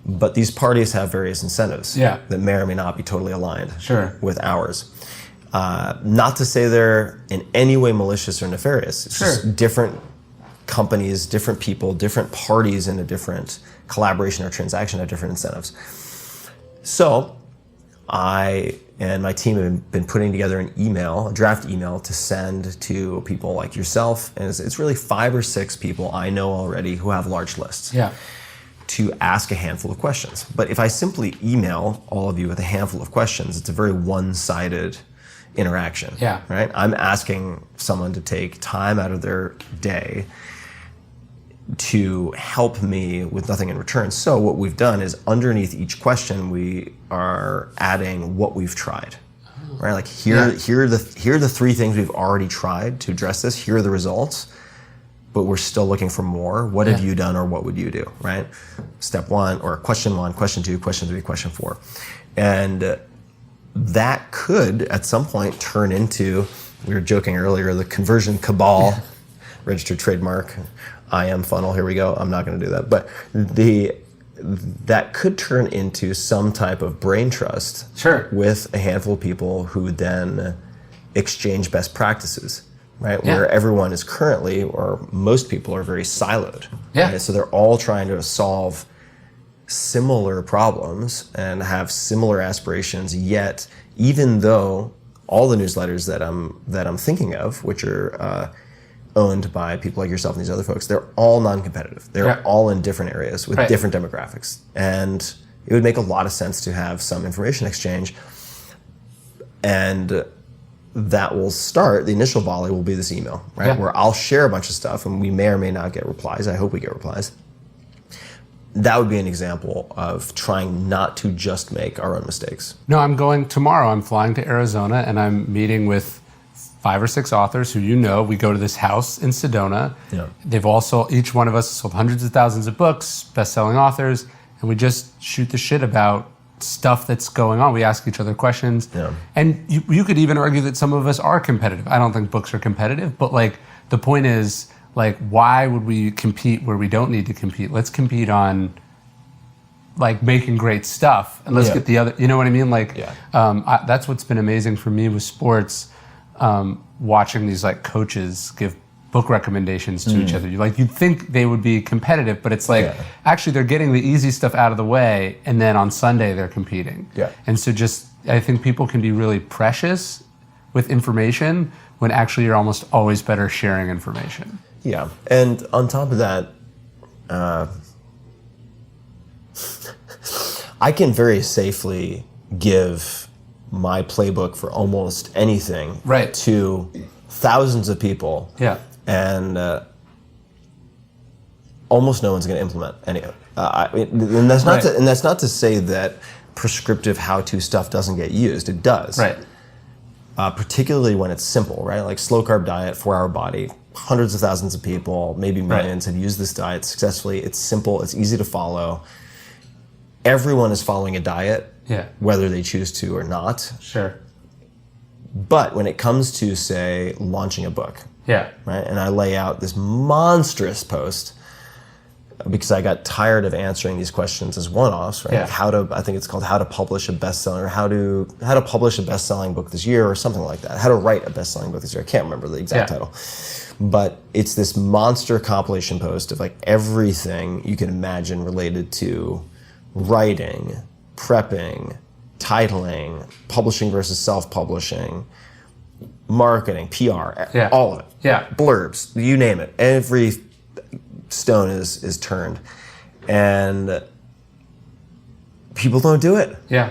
but these parties have various incentives that may or may not be totally aligned with ours. Not to say they're in any way malicious or nefarious. It's just different companies, different people, different parties in a different collaboration or transaction have different incentives. So I and my team have been putting together a draft email to send to people like yourself. And it's really 5 or 6 people I know already who have large lists to ask a handful of questions. But if I simply email all of you with a handful of questions, it's a very one-sided interaction, right? I'm asking someone to take time out of their day to help me with nothing in return. So what we've done is underneath each question, we are adding what we've tried, right? Like here are the three things we've already tried to address this. Here are the results, but we're still looking for more. What have you done, or what would you do, right? Step one, or question 1, question 2, question 3, question 4. And that could, at some point, turn into, we were joking earlier, the conversion cabal, registered trademark, IM funnel, here we go. I'm not going to do that. But that could turn into some type of brain trust with a handful of people who then exchange best practices, right? Yeah. Where everyone is currently, or most people are very siloed. Yeah. Right? So they're all trying to solve similar problems and have similar aspirations, yet even though all the newsletters that I'm thinking of, which are owned by people like yourself and these other folks, they're all non-competitive. They're all in different areas with different demographics. And it would make a lot of sense to have some information exchange. And that will start, the initial volley will be this email, right? Where I'll share a bunch of stuff and we may or may not get replies. I hope we get replies. That would be an example of trying not to just make our own mistakes. No, I'm going tomorrow. I'm flying to Arizona and I'm meeting with 5 or 6 authors who we go to this house in Sedona. Yeah. They've all sold, each one of us sold hundreds of thousands of books, best-selling authors, and we just shoot the shit about stuff that's going on. We ask each other questions. Yeah. And you could even argue that some of us are competitive. I don't think books are competitive, but like the point is, like, why would we compete where we don't need to compete? Let's compete on like making great stuff, and let's get the other, you know what I mean? Like, that's what's been amazing for me with sports, watching these like coaches give book recommendations to each other. You'd think they would be competitive, but it's like, actually they're getting the easy stuff out of the way, and then on Sunday they're competing. Yeah. And so I think people can be really precious with information when actually you're almost always better sharing information. Yeah, and on top of that, I can very safely give my playbook for almost anything to thousands of people. Yeah. And almost no one's going to implement any of it. And that's not to say that prescriptive how-to stuff doesn't get used. It does. Right. Particularly when it's simple, right? Like slow carb diet, 4-hour body. Hundreds of thousands of people, maybe millions, have used this diet successfully. It's simple. It's easy to follow. Everyone is following a diet, whether they choose to or not. Sure. But when it comes to, say, launching a book, right? And I lay out this monstrous post because I got tired of answering these questions as one-offs, right? Like I think it's called How to Publish a Bestseller, or how to publish a best-selling book this year, or something like that. How to write a best-selling book this year. I can't remember the exact title. But it's this monster compilation post of like everything you can imagine related to writing, prepping, titling, publishing versus self-publishing, marketing, PR, all of it. Yeah. Blurbs, you name it. Every stone is turned. And people don't do it. Yeah.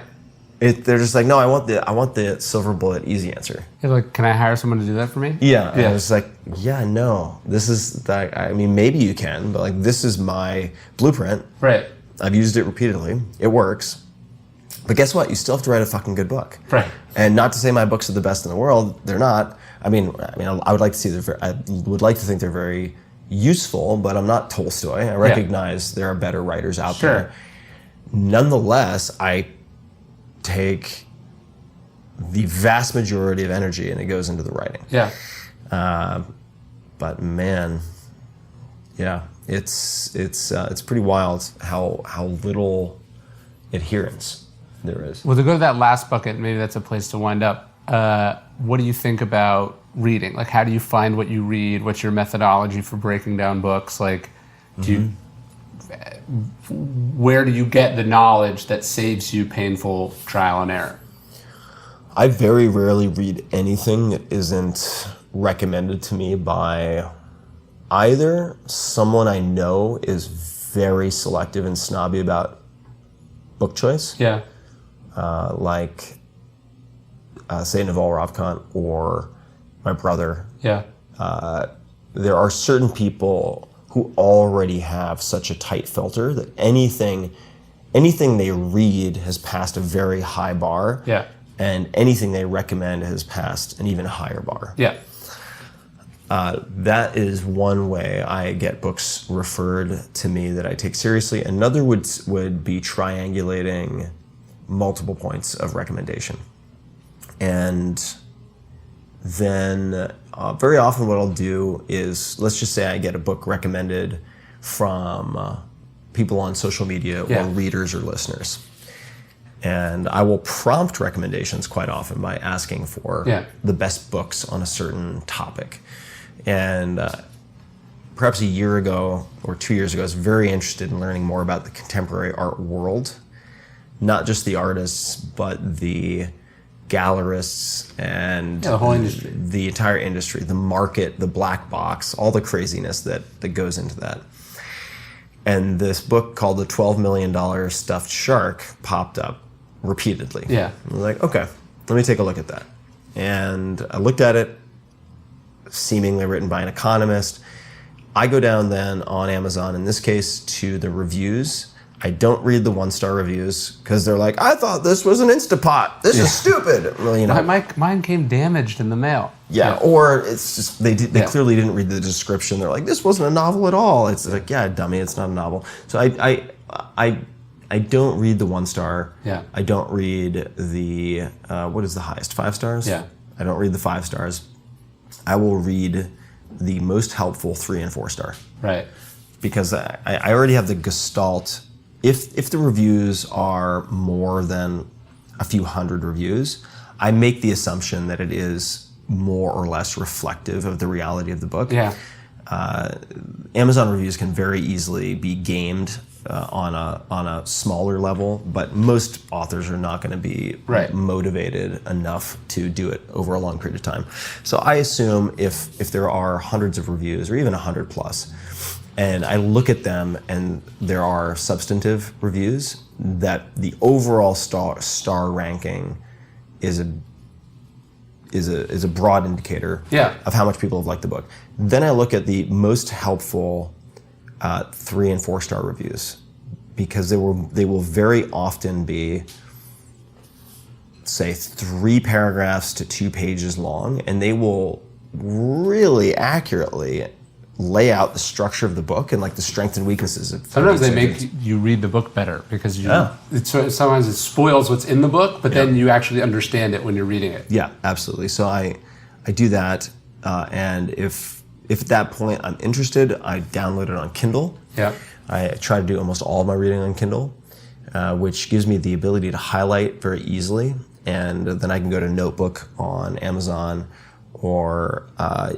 They're just like, no, I want the silver bullet easy answer. You're like, can I hire someone to do that for me? Yeah. And I was like, no, this is that. I mean, maybe you can, but like, this is my blueprint. Right. I've used it repeatedly. It works. But guess what? You still have to write a fucking good book. Right. And not to say my books are the best in the world. They're not. I would like to see I would like to think they're very useful, but I'm not Tolstoy. I recognize there are better writers out there. Nonetheless, I take the vast majority of energy and it goes into the writing. Yeah. But man, it's pretty wild how little adherence there is. Well, to go to that last bucket, maybe that's a place to wind up. What do you think about reading? Like, how do you find what you read? What's your methodology for breaking down books? Like, where do you get the knowledge that saves you painful trial and error? I very rarely read anything that isn't recommended to me by either someone I know is very selective and snobby about book choice. Yeah. Say Naval Ravikant or my brother. Yeah. There are certain people who already have such a tight filter that anything they read has passed a very high bar. Yeah. and anything they recommend has passed an even higher bar. Yeah. That is one way I get books referred to me that I take seriously. Another would be triangulating multiple points of recommendation. And then very often what I'll do is, let's just say I get a book recommended from people on social media or readers or listeners. And I will prompt recommendations quite often by asking for the best books on a certain topic. And perhaps a year ago or 2 years ago, I was very interested in learning more about the contemporary art world. Not just the artists, but the gallerists and the whole industry. The entire industry, the market, the black box, all the craziness that goes into that. And this book called The $12 Million Stuffed Shark popped up repeatedly. Yeah. I was like, okay, let me take a look at that. And I looked at it, seemingly written by an economist. I go down then on Amazon, in this case, to the reviews. I don't read the one-star reviews because they're like, I thought this was an Instapot. This is stupid. Well, you know. Mine came damaged in the mail. Yeah, or it's just they clearly didn't read the description. They're like, this wasn't a novel at all. It's like, yeah, dummy, it's not a novel. So I don't read the one-star. Yeah. I don't read the what is the highest? 5 stars? Yeah. I don't read the 5 stars. I will read the most helpful 3 and 4 star. Right. Because I already have the gestalt. If the reviews are more than a few hundred reviews, I make the assumption that it is more or less reflective of the reality of the book. Yeah. Amazon reviews can very easily be gamed on a smaller level, but most authors are not going to be motivated enough to do it over a long period of time. So I assume if there are hundreds of reviews or even 100 plus, and I look at them and there are substantive reviews, that the overall star ranking is a broad indicator of how much people have liked the book. Then I look at the most helpful 3 and 4 star reviews, because they will very often be, say, 3 paragraphs to 2 pages long, and they will really accurately lay out the structure of the book and like the strengths and weaknesses of Sometimes they make you read the book better because sometimes it spoils what's in the book, but then you actually understand it when you're reading it. Yeah, absolutely. So I do that, and if at that point I'm interested, I download it on Kindle. Yeah. I try to do almost all of my reading on Kindle, which gives me the ability to highlight very easily, and then I can go to Notebook on Amazon or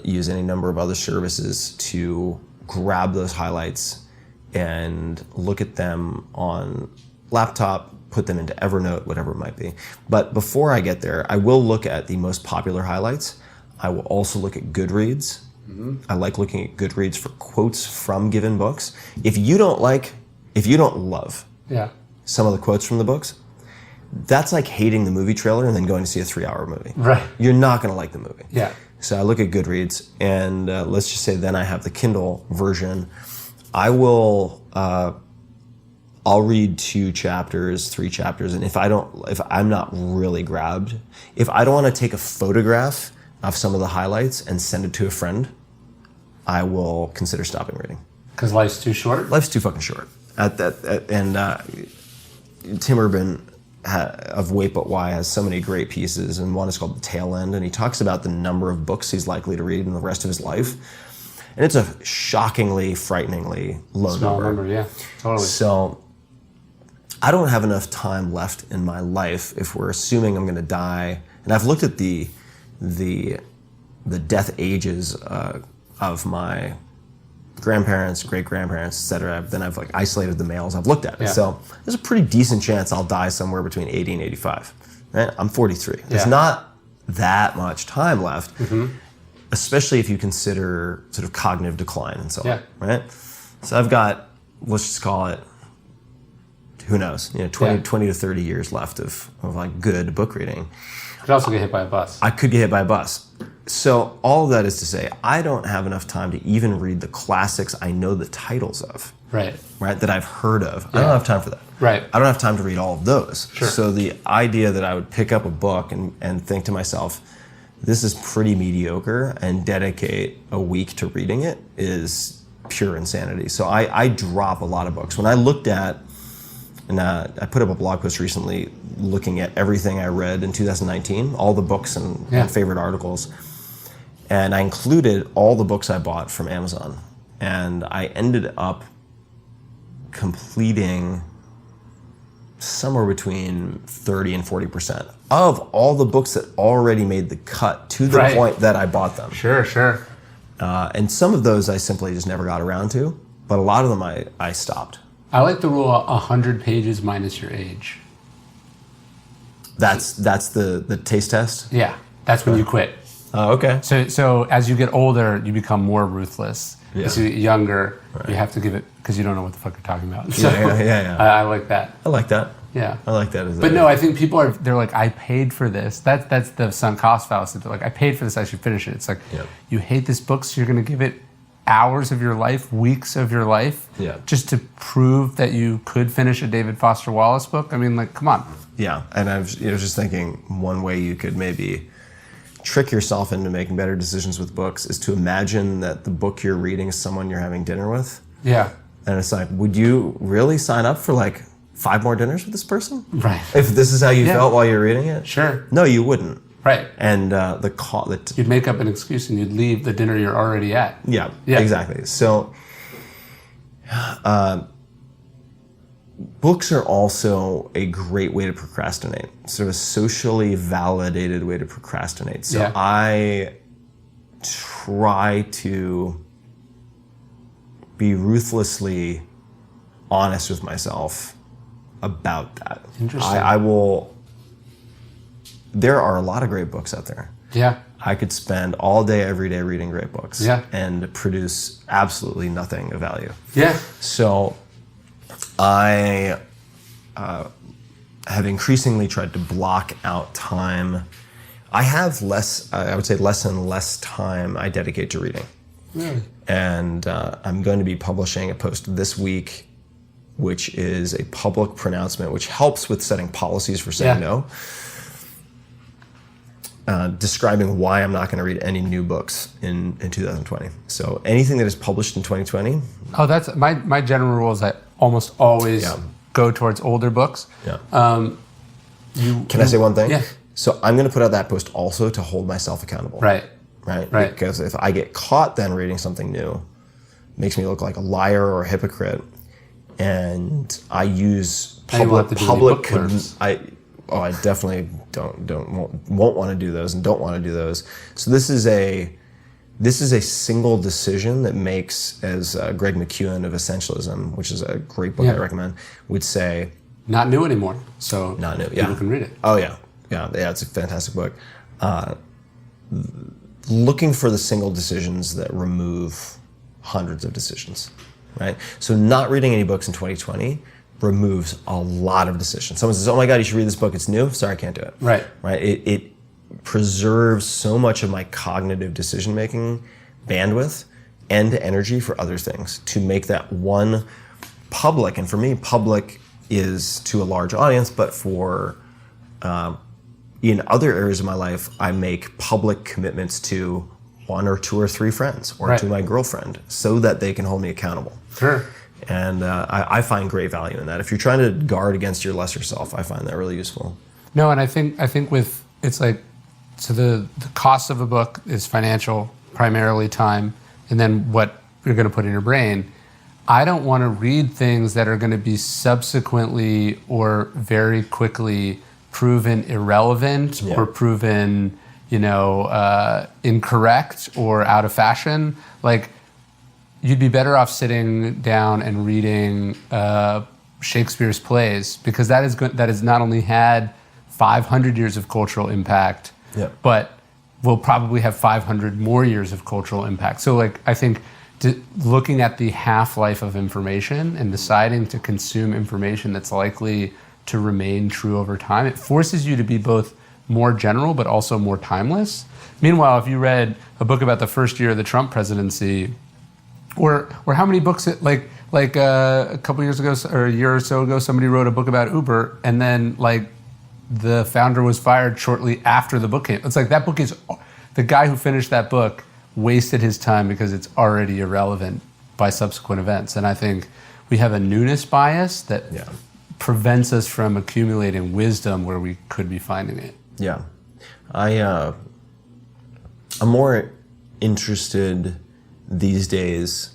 use any number of other services to grab those highlights and look at them on laptop, put them into Evernote, whatever it might be. But before I get there, I will look at the most popular highlights. I will also look at Goodreads. Mm-hmm. I like looking at Goodreads for quotes from given books. If you don't love some of the quotes from the books, that's like hating the movie trailer and then going to see a 3-hour movie. Right. You're not going to like the movie. Yeah. So I look at Goodreads, and let's just say then I have the Kindle version. I'll read 2 chapters, 3 chapters, and if I'm not really grabbed, if I don't want to take a photograph of some of the highlights and send it to a friend, I will consider stopping reading. Because life's too short? Life's too fucking short. Tim Urban of Wait But Why has so many great pieces, and one is called The Tail End, and he talks about the number of books he's likely to read in the rest of his life. And it's a shockingly, frighteningly low Small number. Yeah, totally. So I don't have enough time left in my life if we're assuming I'm going to die. And I've looked at the death ages of my grandparents, great-grandparents, etc. Then I've like isolated the males. I've looked at it. Yeah. So there's a pretty decent chance I'll die somewhere between 80 and 85. Right? I'm 43. There's not that much time left, especially if you consider sort of cognitive decline and so on. Right? So I've got, let's just call it, who knows, 20 to 30 years left of like good book reading. You could also get hit by a bus. I could get hit by a bus. So all of that is to say, I don't have enough time to even read the classics I know the titles of, Right. that I've heard of. I don't have time for that. Right. I don't have time to read all of those. Sure. So the idea that I would pick up a book and think to myself, this is pretty mediocre, and dedicate a week to reading it is pure insanity. So I drop a lot of books. When I looked at, and I put up a blog post recently looking at everything I read in 2019, all the books and favorite articles. And I included all the books I bought from Amazon. And I ended up completing somewhere between 30 and 40% of all the books that already made the cut to the point that I bought them. Sure. And some of those I simply just never got around to, but a lot of them I stopped. I like the rule 100 pages minus your age. That's the taste test? Yeah, that's when you quit. Oh, okay. So as you get older, you become more ruthless. Yeah. As you get younger, you have to give it, because you don't know what the fuck you're talking about. So Yeah. I like that. I like that. Yeah. I like that. But no, I think people they're like, I paid for this. That's the sunk cost fallacy. They're like, I paid for this, I should finish it. It's like, you hate this book, so you're going to give it hours of your life, weeks of your life, just to prove that you could finish a David Foster Wallace book? I mean, like, come on. Yeah, and I was just thinking one way you could maybe trick yourself into making better decisions with books is to imagine that the book you're reading is someone you're having dinner with. Yeah. And it's like, would you really sign up for like 5 more dinners with this person? Right. If this is how you felt while you're reading it? Sure. No, you wouldn't. Right. And you'd make up an excuse and you'd leave the dinner you're already at. Yeah, exactly. So books are also a great way to procrastinate, sort of a socially validated way to procrastinate. So I try to be ruthlessly honest with myself about that. Interesting. There are a lot of great books out there. Yeah. I could spend all day, every day reading great books and produce absolutely nothing of value. Yeah. So I have increasingly tried to block out time. I have I would say less and less time I dedicate to reading. Really? And I'm going to be publishing a post this week, which is a public pronouncement, which helps with setting policies for saying no. Describing why I'm not going to read any new books in 2020. So anything that is published in 2020. Oh, that's my general rule is I almost always go towards older books. Yeah. Can I say one thing? Yeah. So I'm going to put out that post also to hold myself accountable. Right. Because if I get caught then reading something new, it makes me look like a liar or a hypocrite. And I use public I definitely won't want to do those and don't want to do those. So this is a single decision that makes, as Greg McKeown of Essentialism, which is a great book I recommend, would say, not new anymore. So not new. People can read it. Oh yeah. It's a fantastic book. Looking for the single decisions that remove hundreds of decisions, right? So not reading any books in 2020 removes a lot of decisions. Someone says, "Oh my God, you should read this book. It's new." Sorry, I can't do it. Right. It preserves so much of my cognitive decision-making bandwidth and energy for other things to make that one public. And for me, public is to a large audience, but for in other areas of my life, I make public commitments to 1 or 2 or 3 friends or to my girlfriend so that they can hold me accountable. Sure. And I find great value in that. If you're trying to guard against your lesser self, I find that really useful. No, and I think with, it's like, so the cost of a book is financial, primarily time, and then what you're going to put in your brain. I don't want to read things that are going to be subsequently or very quickly proven irrelevant or proven, incorrect or out of fashion. Like, you'd be better off sitting down and reading Shakespeare's plays, because that has not only had 500 years of cultural impact, but will probably have 500 more years of cultural impact. So, like, I think looking at the half-life of information and deciding to consume information that's likely to remain true over time, it forces you to be both more general, but also more timeless. Meanwhile, if you read a book about the first year of the Trump presidency, or how many books, like a couple years ago or a year or so ago, somebody wrote a book about Uber, and then like the founder was fired shortly after the book came. It's like that book is, the guy who finished that book wasted his time because it's already irrelevant by subsequent events. And I think we have a newness bias that prevents us from accumulating wisdom where we could be finding it. Yeah. I'm more interested these days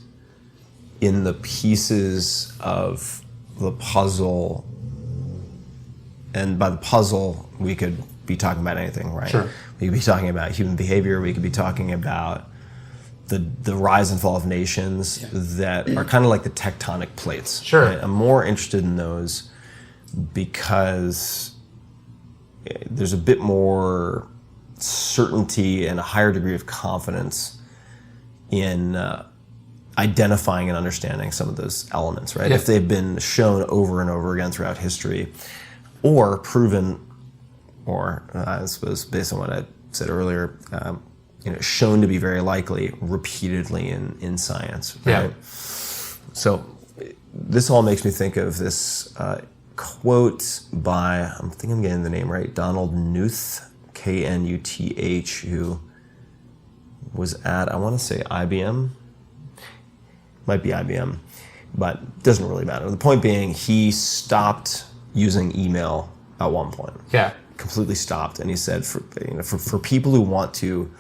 in the pieces of the puzzle, and by the puzzle, we could be talking about anything, right? Sure. We could be talking about human behavior, we could be talking about the rise and fall of nations that are kind of like the tectonic plates. Sure. Right? I'm more interested in those because there's a bit more certainty and a higher degree of confidence in identifying and understanding some of those elements, right? Yeah. If they've been shown over and over again throughout history, or proven, or I suppose based on what I said earlier, shown to be very likely repeatedly in science, right? Yeah. So this all makes me think of this quote by, I think I'm getting the name right, Donald Knuth, Knuth, who was at, I want to say IBM, might be IBM, but it doesn't really matter. The point being, he stopped using email at one point. Yeah. Completely stopped, and he said, for people who want to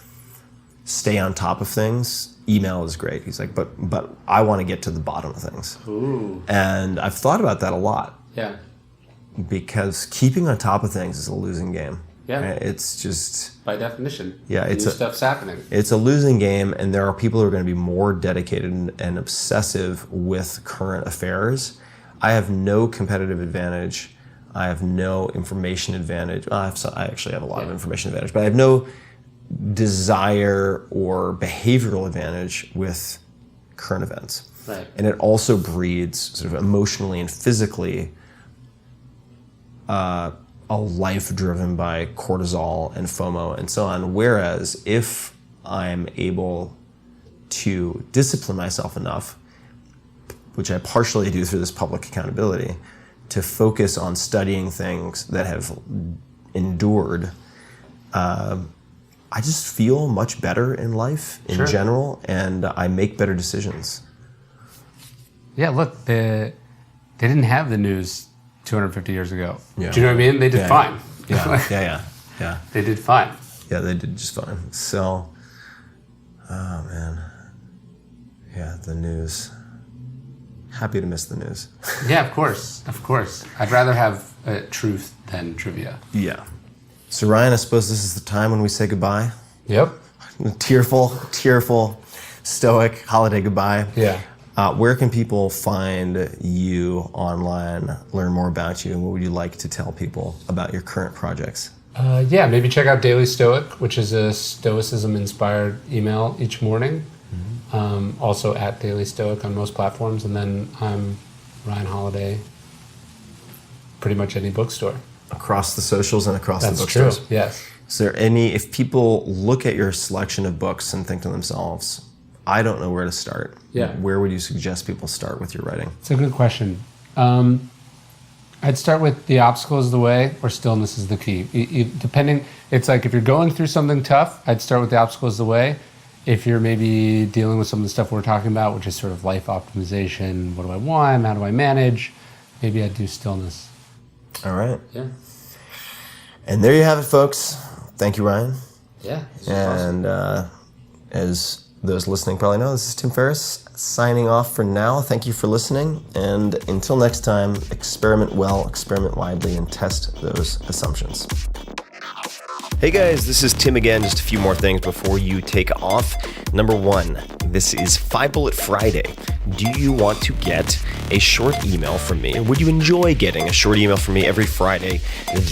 stay on top of things, email is great. He's like, but I want to get to the bottom of things. Ooh. And I've thought about that a lot, Yeah. because keeping on top of things is a losing game. Yeah. Right? It's just, By definition. Yeah, New stuff's happening. it's a losing game, and there are people who are going to be more dedicated and obsessive with current affairs. I have no competitive advantage. I have no information advantage. I actually have a lot of information advantage, but I have no desire or behavioral advantage with current events. Right. And it also breeds sort of emotionally and physically a life driven by cortisol and FOMO and so on. Whereas if I'm able to discipline myself enough, which I partially do through this public accountability, to focus on studying things that have endured, I just feel much better in life in general, and I make better decisions. Yeah, look, they didn't have the news 250 years ago. Yeah. Do you know what I mean? They did fine. Yeah. They did fine. Yeah, they did just fine. So, oh man. Yeah, the news. Happy to miss the news. Yeah, of course. I'd rather have truth than trivia. Yeah. So Ryan, I suppose this is the time when we say goodbye. Yep. Tearful, stoic holiday goodbye. Yeah. Where can people find you online, learn more about you, and what would you like to tell people about your current projects? Maybe check out Daily Stoic, which is a Stoicism-inspired email each morning. Also at Daily Stoic on most platforms, and then I'm Ryan Holiday, pretty much any bookstore. Across the socials and across the That's bookstores. true, yes. Is there if people look at your selection of books and think to themselves, I don't know where to start, where would you suggest people start with your writing? It's a good question. I'd start with The Obstacle is the Way or Stillness is the Key. Depending, it's like if you're going through something tough, I'd start with The Obstacle is the Way. If you're maybe dealing with some of the stuff we're talking about, which is sort of life optimization, what do I want, how do I manage, maybe I'd do Stillness. All right. Yeah. And there you have it, folks. Thank you, Ryan. Yeah. And as those listening probably know, this is Tim Ferriss signing off for now. Thank you for listening. And until next time, experiment well, experiment widely, and test those assumptions. Hey guys, this is Tim again. Just a few more things before you take off. Number one, This is 5 Bullet Friday. Do you want to get a short email from me? Would you enjoy getting a short email from me every Friday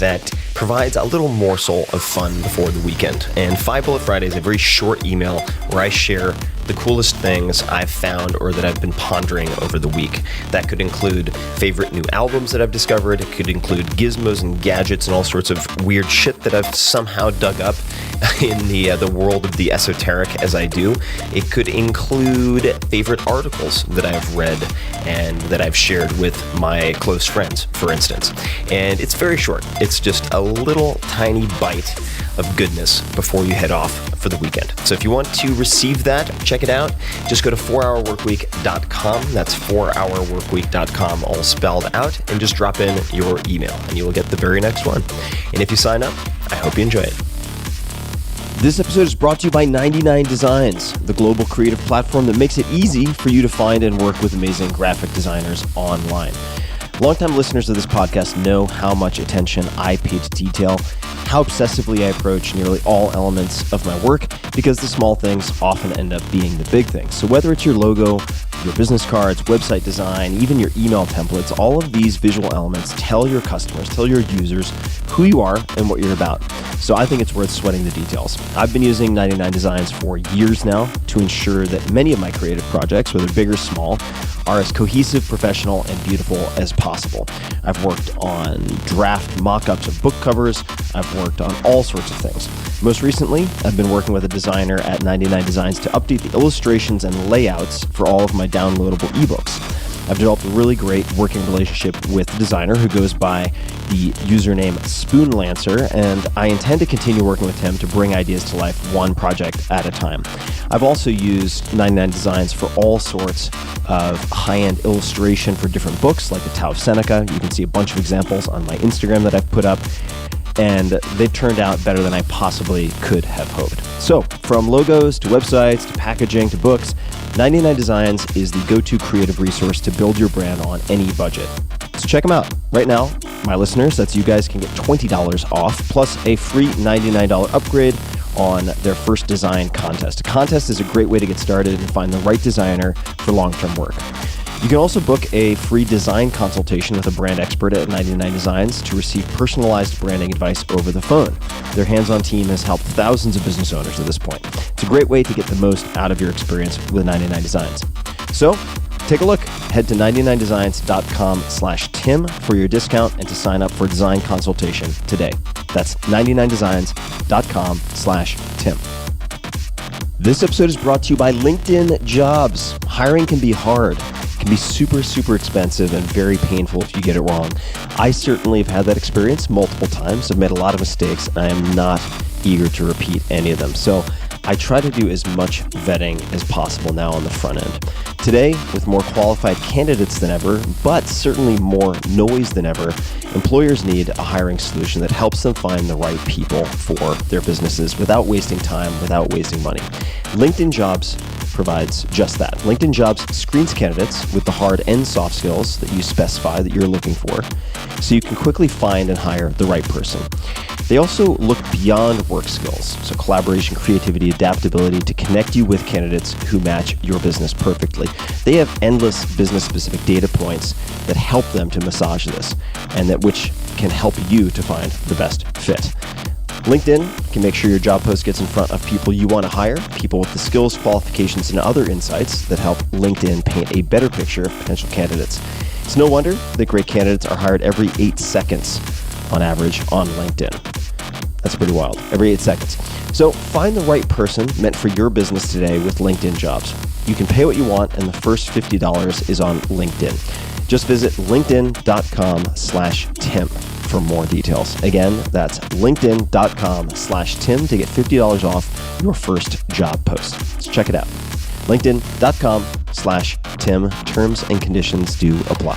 that provides a little morsel of fun before the weekend? And 5 Bullet Friday is a very short email where I share the coolest things I've found or that I've been pondering over the week. That could include favorite new albums that I've discovered. It could include gizmos and gadgets and all sorts of weird shit that I've somehow dug up in the world of the esoteric as I do. It could include favorite articles that I've read and that I've shared with my close friends, for instance. And it's very short. It's just a little tiny bite of goodness before you head off for the weekend. So if you want to receive that, check it out. Just go to 4hourworkweek.com. That's 4hourworkweek.com, all spelled out, and just drop in your email and you will get the very next one. And if you sign up, I hope you enjoy it. This episode is brought to you by 99 Designs, the global creative platform that makes it easy for you to find and work with amazing graphic designers online. Longtime listeners of this podcast know how much attention I pay to detail, how obsessively I approach nearly all elements of my work, because the small things often end up being the big things. So whether it's your logo, your business cards, website design, even your email templates, all of these visual elements tell your customers, tell your users who you are and what you're about. So I think it's worth sweating the details. I've been using 99 Designs for years now to ensure that many of my creative projects, whether big or small, are as cohesive, professional, and beautiful as possible. I've worked on draft mock-ups of book covers. I've worked on all sorts of things. Most recently, I've been working with a designer at 99 Designs to update the illustrations and layouts for all of my downloadable ebooks. I've developed a really great working relationship with the designer who goes by the username Spoonlancer, and I intend to continue working with him to bring ideas to life one project at a time. I've also used 99 Designs for all sorts of high-end illustration for different books, like the Tao of Seneca. You can see a bunch of examples on my Instagram that I've put up, and they've turned out better than I possibly could have hoped. So, from logos to websites to packaging to books, 99 Designs is the go-to creative resource to build your brand on any budget. So check them out. Right now, my listeners, that's you guys, can get $20 off, plus a free $99 upgrade on their first design contest. A contest is a great way to get started and find the right designer for long-term work. You can also book a free design consultation with a brand expert at 99 Designs to receive personalized branding advice over the phone. Their hands-on team has helped thousands of business owners at this point. It's a great way to get the most out of your experience with 99 Designs. So, take a look. Head to 99designs.com/Tim for your discount and to sign up for a design consultation today. That's 99designs.com/Tim. This episode is brought to you by LinkedIn Jobs. Hiring can be hard. Can be super, super expensive and very painful if you get it wrong. I certainly have had that experience multiple times. I've made a lot of mistakes, and I am not eager to repeat any of them. So I try to do as much vetting as possible now on the front end. Today, with more qualified candidates than ever, but certainly more noise than ever, employers need a hiring solution that helps them find the right people for their businesses without wasting time, without wasting money. LinkedIn Jobs provides just that. LinkedIn Jobs screens candidates with the hard and soft skills that you specify that you're looking for, so you can quickly find and hire the right person. They also look beyond work skills, so collaboration, creativity, adaptability, to connect you with candidates who match your business perfectly. They have endless business-specific data points that help them to massage this, and that which can help you to find the best fit. LinkedIn can make sure your job post gets in front of people you want to hire, people with the skills, qualifications, and other insights that help LinkedIn paint a better picture of potential candidates. It's no wonder that great candidates are hired every 8 seconds on average on LinkedIn. That's pretty wild. Every 8 seconds. So find the right person meant for your business today with LinkedIn Jobs. You can pay what you want, and the first $50 is on LinkedIn. Just visit linkedin.com/Tim for more details. Again, that's linkedin.com/Tim to get $50 off your first job post. So check it out. linkedin.com/Tim. Terms and conditions do apply.